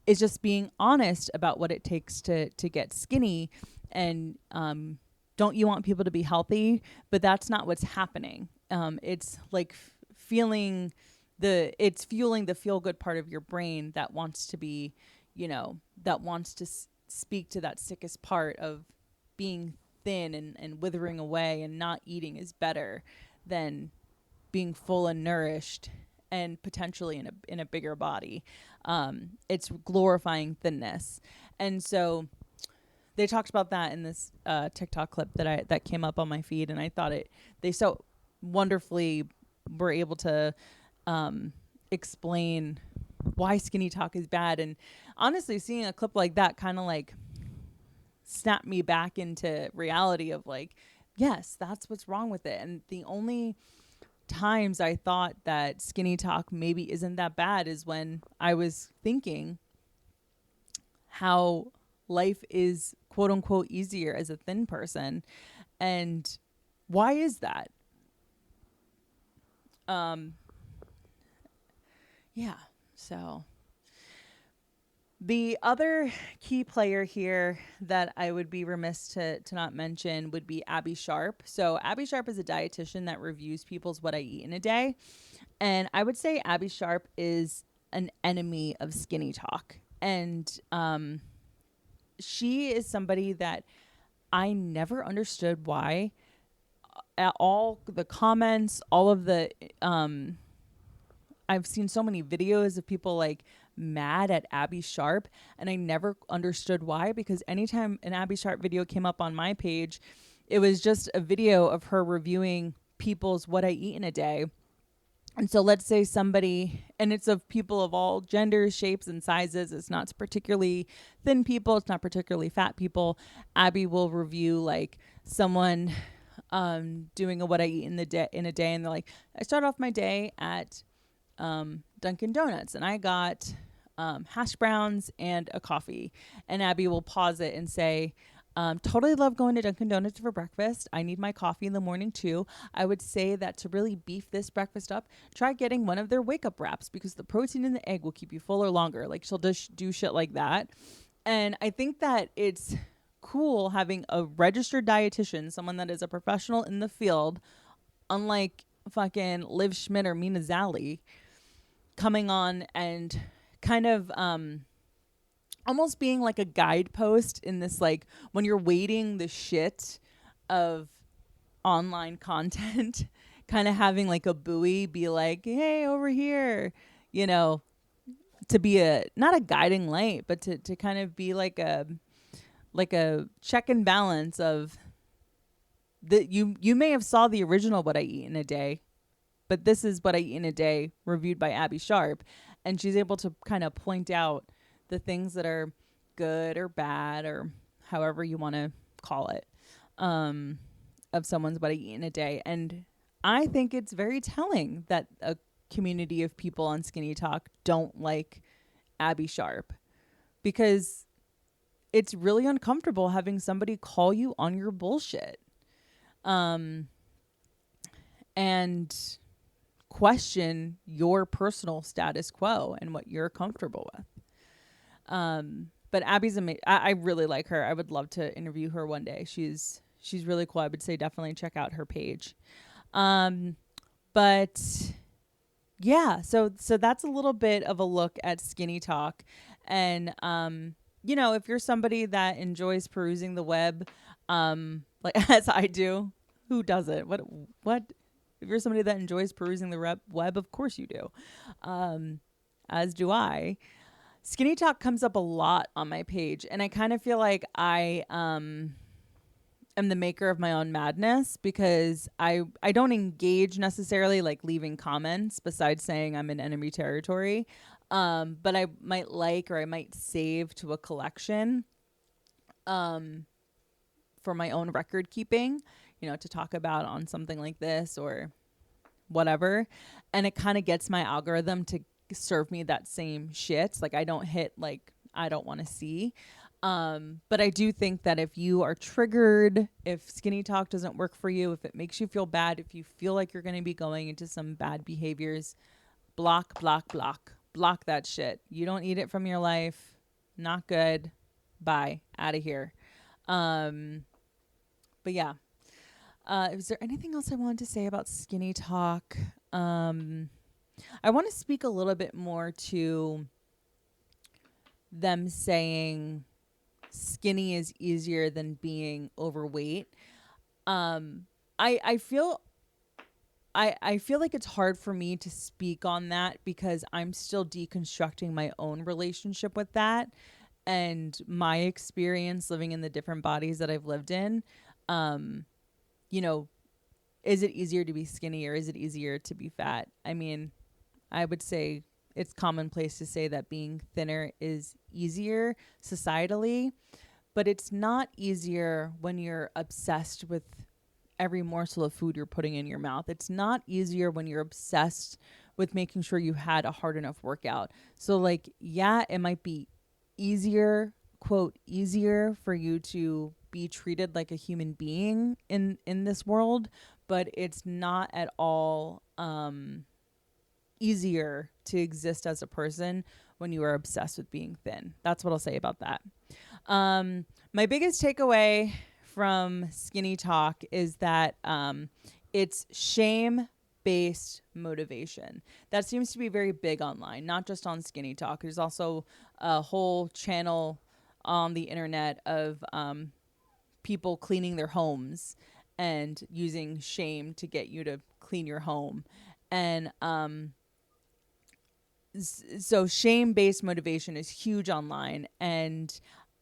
is just being honest about what it takes to get skinny, and don't you want people to be healthy? But that's not what's happening. It's like fueling the feel good part of your brain that wants to be, you know, that wants to speak to that sickest part of being thin and withering away, and not eating is better than being full and nourished and potentially in a bigger body. It's glorifying thinness. And so they talked about that in this TikTok clip that came up on my feed, and I thought they so wonderfully were able to explain why SkinnyTok is bad. And honestly, seeing a clip like that kind of like snapped me back into reality of like, yes, that's what's wrong with it. And the only times I thought that SkinnyTok maybe isn't that bad is when I was thinking how life is quote unquote easier as a thin person. And why is that? Yeah. So the other key player here that I would be remiss to not mention would be Abby Sharp. So Abby Sharp is a dietitian that reviews people's what I eat in a day. And I would say Abby Sharp is an enemy of SkinnyTok. And she is somebody that I never understood why. At all the comments, all of the I've seen so many videos of people like mad at Abby Sharp, and I never understood why, because anytime an Abby Sharp video came up on my page, it was just a video of her reviewing people's what I eat in a day. And so let's say somebody, and it's of people of all genders, shapes, and sizes. It's not particularly thin people. It's not particularly fat people. Abby will review like someone doing a what I eat in a day, and they're like, I start off my day at Dunkin' Donuts, and I got hash browns and a coffee. And Abby will pause it and say, totally love going to Dunkin' Donuts for breakfast. I need my coffee in the morning too. I would say that to really beef this breakfast up, try getting one of their wake up wraps, because the protein in the egg will keep you fuller longer. Like, she'll just do shit like that. And I think that it's cool having a registered dietitian, someone that is a professional in the field, unlike fucking Liv Schmidt or Mina Zali, coming on and kind of almost being like a guidepost in this, like, when you're waiting the shit of online content, kind of having like a buoy be like, hey, over here, you know, to be a, not a guiding light, but to kind of be like a check and balance of that. You may have saw the original what I eat in a day, but this is what I eat in a day reviewed by Abby Sharp. And she's able to kind of point out the things that are good or bad, or however you want to call it, of someone's what I eat in a day. And I think it's very telling that a community of people on SkinnyTok don't like Abby Sharp, because it's really uncomfortable having somebody call you on your bullshit. And question your personal status quo and what you're comfortable with. But Abby's amazing. I really like her. I would love to interview her one day. She's really cool. I would say definitely check out her page. But yeah, so that's a little bit of a look at SkinnyTok. And you know, if you're somebody that enjoys perusing the web, like as I do, who doesn't? What? If you're somebody that enjoys perusing the web, of course you do. As do I. SkinnyTok comes up a lot on my page, and I kind of feel like I am the maker of my own madness, because I don't engage necessarily, like leaving comments, besides saying I'm in enemy territory. But I might like, or I might save to a collection for my own record keeping, you know, to talk about on something like this or whatever. And it kind of gets my algorithm to serve me that same shit. Like, I don't hit like I don't want to see. But I do think that if you are triggered, if SkinnyTok doesn't work for you, if it makes you feel bad, if you feel like you're going to be going into some bad behaviors, block that shit. You don't need it from your life. Not good. Bye. Out of here. But yeah. Is there anything else I wanted to say about SkinnyTok? I want to speak a little bit more to them saying skinny is easier than being overweight. I feel like it's hard for me to speak on that, because I'm still deconstructing my own relationship with that and my experience living in the different bodies that I've lived in. You know, is it easier to be skinny, or is it easier to be fat? I mean, I would say it's commonplace to say that being thinner is easier societally, but it's not easier when you're obsessed with every morsel of food you're putting in your mouth. It's not easier when you're obsessed with making sure you had a hard enough workout. So like, yeah, it might be easier, quote easier for you to be treated like a human being in this world, but it's not at all easier to exist as a person when you are obsessed with being thin. That's what I'll say about that. My biggest takeaway from SkinnyTok is that it's shame based motivation. That seems to be very big online, not just on SkinnyTok. There's also a whole channel on the internet of people cleaning their homes and using shame to get you to clean your home. And so shame based motivation is huge online, and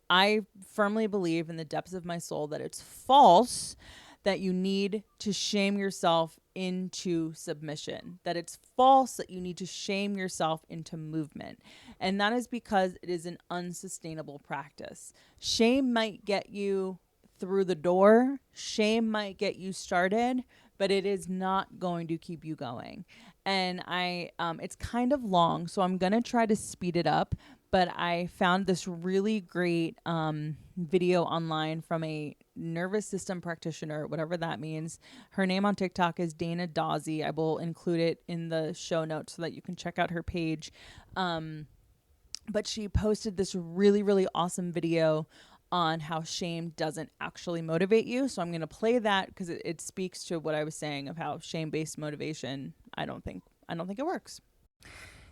I firmly believe in the depths of my soul that it's false, that you need to shame yourself into submission, that it's false that you need to shame yourself into movement. And that is because it is an unsustainable practice. Shame might get you through the door, shame might get you started, but it is not going to keep you going. And it's kind of long, so I'm going to try to speed it up. But I found this really great video online from a nervous system practitioner, whatever that means. Her name on TikTok is Dana Dawsey. I will include it in the show notes so that you can check out her page. But she posted this really, really awesome video on how shame doesn't actually motivate you. So I'm going to play that because it speaks to what I was saying of how shame-based motivation, I don't think it works.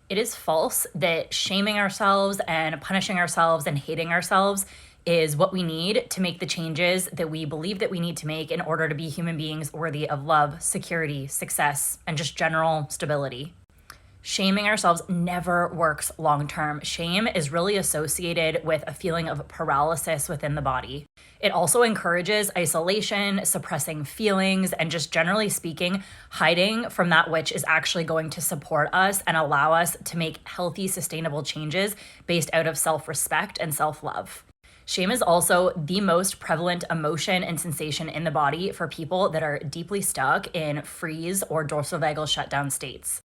It is false that shaming ourselves and punishing ourselves and hating ourselves is what we need to make the changes that we believe that we need to make in order to be human beings worthy of love, security, success, and just general stability. Shaming ourselves never works long term. Shame is really associated with a feeling of paralysis within the body. It also encourages isolation, suppressing feelings, and just generally speaking, hiding from that which is actually going to support us and allow us to make healthy, sustainable changes based out of self-respect and self-love. Shame is also the most prevalent emotion and sensation in the body for people that are deeply stuck in freeze or dorsal vagal shutdown states.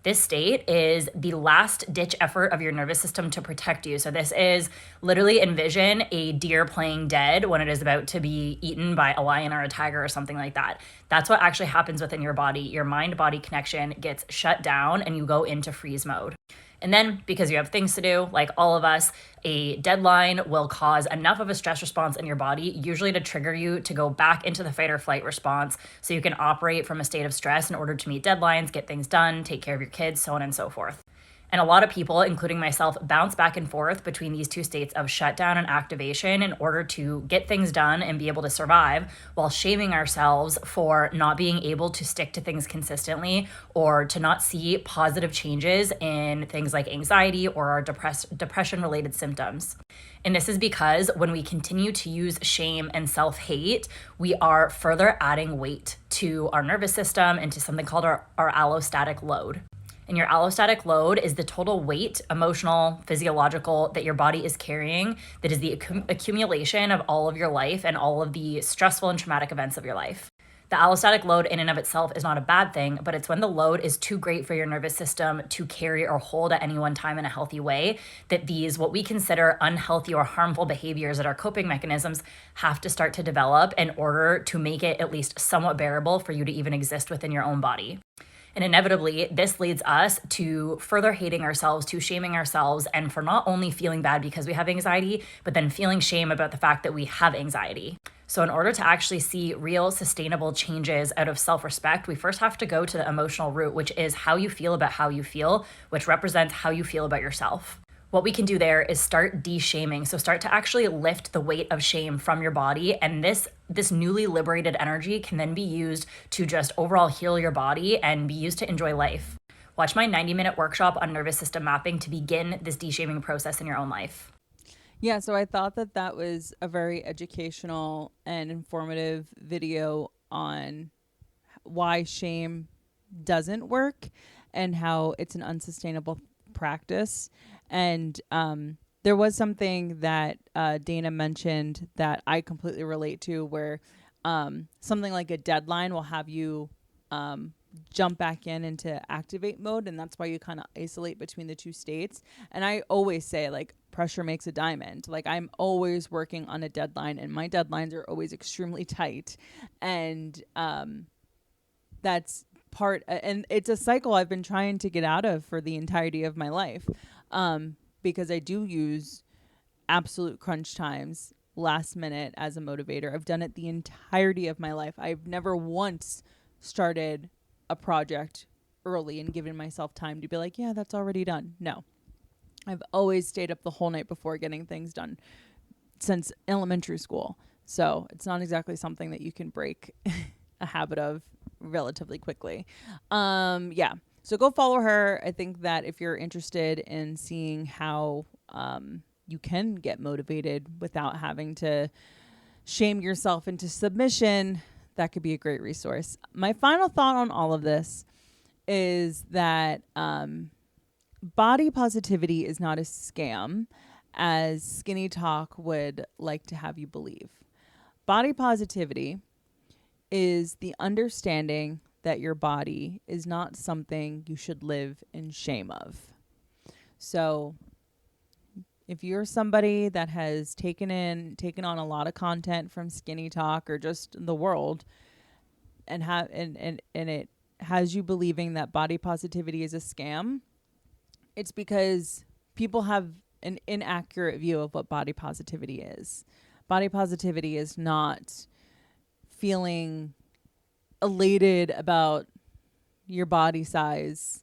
This state is the last ditch effort of your nervous system to protect you. So this is literally envision a deer playing dead when it is about to be eaten by a lion or a tiger or something like that. That's what actually happens within your body. Your mind-body connection gets shut down and you go into freeze mode. And then because you have things to do, like all of us, a deadline will cause enough of a stress response in your body, usually to trigger you to go back into the fight or flight response so you can operate from a state of stress in order to meet deadlines, get things done, take care of your kids, so on and so forth. And a lot of people, including myself, bounce back and forth between these two states of shutdown and activation in order to get things done and be able to survive, while shaming ourselves for not being able to stick to things consistently or to not see positive changes in things like anxiety or our depression-related symptoms. And this is because when we continue to use shame and self-hate, we are further adding weight to our nervous system and to something called our allostatic load. And your allostatic load is the total weight, emotional, physiological, that your body is carrying, that is the accumulation of all of your life and all of the stressful and traumatic events of your life. The allostatic load in and of itself is not a bad thing, but it's when the load is too great for your nervous system to carry or hold at any one time in a healthy way that these, what we consider unhealthy or harmful behaviors that are coping mechanisms, have to start to develop in order to make it at least somewhat bearable for you to even exist within your own body. And inevitably, this leads us to further hating ourselves, to shaming ourselves, and for not only feeling bad because we have anxiety, but then feeling shame about the fact that we have anxiety. So in order to actually see real sustainable changes out of self-respect, we first have to go to the emotional root, which is how you feel about how you feel, which represents how you feel about yourself. What we can do there is start de-shaming. So start to actually lift the weight of shame from your body. And this newly liberated energy can then be used to just overall heal your body and be used to enjoy life. Watch my 90-minute workshop on nervous system mapping to begin this de-shaming process in your own life. Yeah, so I thought that was a very educational and informative video on why shame doesn't work and how it's an unsustainable practice. And there was something that Dana mentioned that I completely relate to, where something like a deadline will have you jump back into activate mode, and that's why you kind of isolate between the two states. And I always say, like, pressure makes a diamond. Like, I'm always working on a deadline, and my deadlines are always extremely tight. And that's part, and it's a cycle I've been trying to get out of for the entirety of my life, because I do use absolute crunch times, last minute, as a motivator. I've done it the entirety of my life. I've never once started a project early and given myself time to be like, yeah, that's already done. No, I've always stayed up the whole night before getting things done since elementary school. So it's not exactly something that you can break a habit of relatively quickly. Yeah. So go follow her. I think that if you're interested in seeing how you can get motivated without having to shame yourself into submission, that could be a great resource. My final thought on all of this is that body positivity is not a scam, as SkinnyTok would like to have you believe. Body positivity is the understanding that your body is not something you should live in shame of. So if you're somebody that has taken on a lot of content from SkinnyTok or just the world, and it has you believing that body positivity is a scam, it's because people have an inaccurate view of what body positivity is. Body positivity is not feeling elated about your body size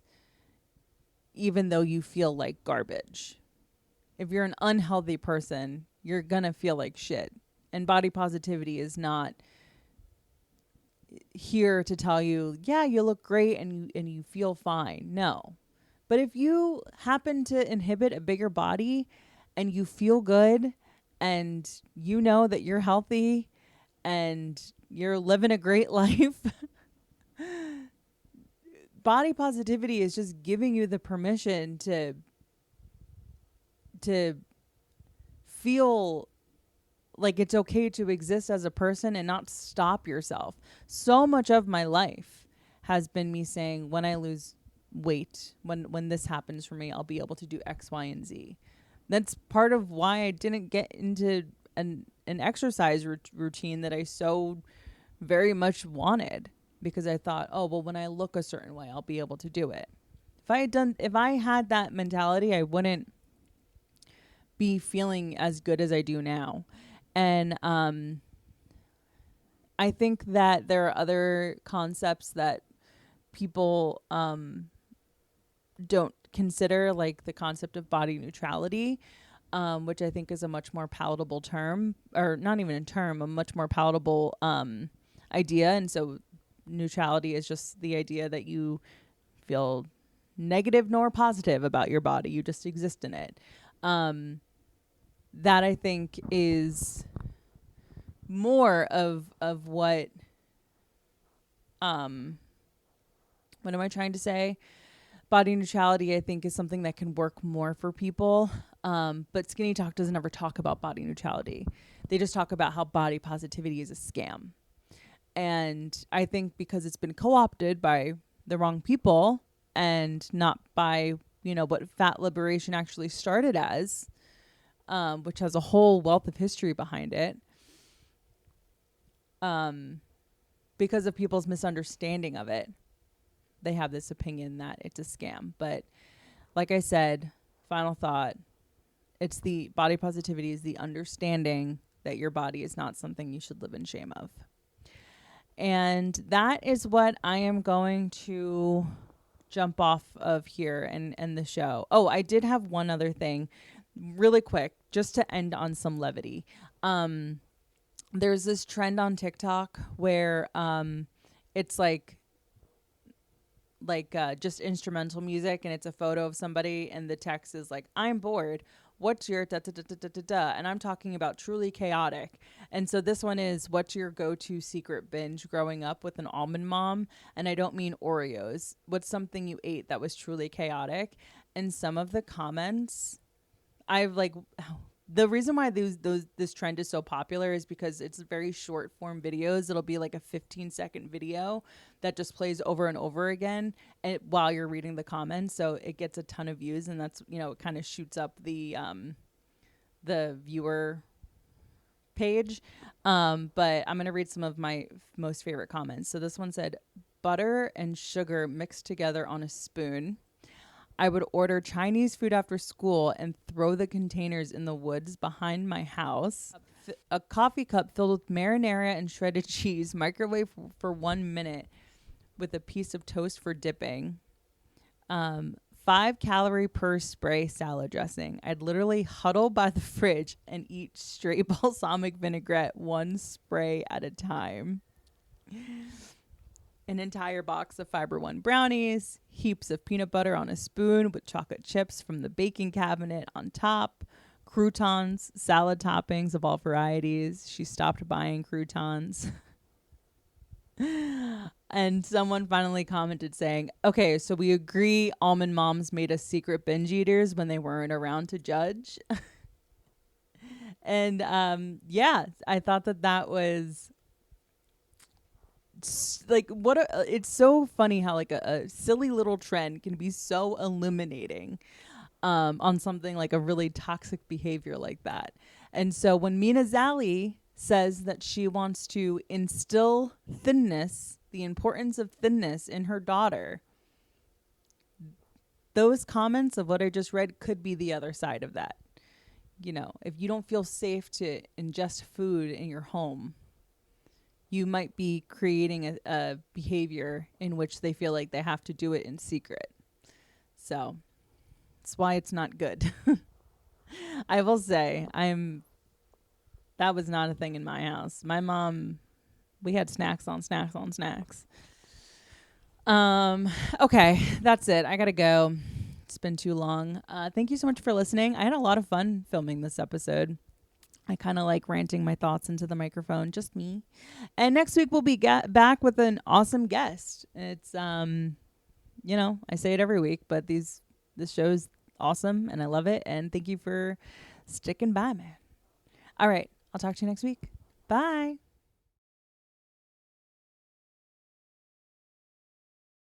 even though you feel like garbage. If you're an unhealthy person, you're gonna feel like shit. And body positivity is not here to tell you, yeah, you look great and you feel fine. No. But if you happen to inhibit a bigger body and you feel good and you know that you're healthy and you're living a great life, body positivity is just giving you the permission to feel like it's okay to exist as a person and not stop yourself. So much of my life has been me saying, when I lose weight, when this happens for me, I'll be able to do X, Y, and Z. That's part of why I didn't get into an exercise routine that I so very much wanted, because I thought, oh, well, when I look a certain way, I'll be able to do it. If I had that mentality, I wouldn't be feeling as good as I do now. And I think that there are other concepts that people don't consider, like the concept of body neutrality, which I think is a much more palatable term, or not even a term, a much more palatable idea. And so neutrality is just the idea that you feel negative nor positive about your body. You just exist in it. That I think is more of what am I trying to say? Body neutrality, I think, is something that can work more for people. But SkinnyTok doesn't ever talk about body neutrality. They just talk about how body positivity is a scam. And I think because it's been co-opted by the wrong people and not by, what fat liberation actually started as, which has a whole wealth of history behind it, because of people's misunderstanding of it, they have this opinion that it's a scam. But like I said, final thought, it's the body positivity is the understanding that your body is not something you should live in shame of. And that is what I am going to jump off of here and end the show. Oh, I did have one other thing really quick, just to end on some levity. There's this trend on TikTok where it's like just instrumental music, and it's a photo of somebody, and the text is like, I'm bored. What's your da da da da da da da? And I'm talking about truly chaotic. And so this one is, what's your go-to secret binge growing up with an almond mom? And I don't mean Oreos. What's something you ate that was truly chaotic? And some of the comments, I've the reason why this trend is so popular is because it's very short form videos. It'll be like a 15-second video that just plays over and over again while you're reading the comments. So it gets a ton of views, and that's, it kind of shoots up the viewer page. But I'm going to read some of my most favorite comments. So this one said, butter and sugar mixed together on a spoon. I would order Chinese food after school and throw the containers in the woods behind my house. A coffee cup filled with marinara and shredded cheese, microwave for 1 minute with a piece of toast for dipping. 5 calorie per spray salad dressing. I'd literally huddle by the fridge and eat straight balsamic vinaigrette, 1 spray at a time. An entire box of Fiber One brownies, heaps of peanut butter on a spoon with chocolate chips from the baking cabinet on top, croutons, salad toppings of all varieties. She stopped buying croutons. And someone finally commented saying, okay, so we agree almond moms made us secret binge eaters when they weren't around to judge. And I thought that was like it's so funny how like a silly little trend can be so illuminating on something like a really toxic behavior like that. And so when Mina Zali says that she wants to instill thinness, the importance of thinness in her daughter, those comments of what I just read could be the other side of that. If you don't feel safe to ingest food in your home, you might be creating a behavior in which they feel like they have to do it in secret. So that's why it's not good. I will say that was not a thing in my house. My mom, we had snacks on snacks on snacks. Okay, that's it. I gotta go. It's been too long. Thank you so much for listening. I had a lot of fun filming this episode. I kind of like ranting my thoughts into the microphone, just me. And next week we'll be back with an awesome guest. It's, I say it every week, but this show's awesome and I love it. And thank you for sticking by, man. All right. I'll talk to you next week. Bye.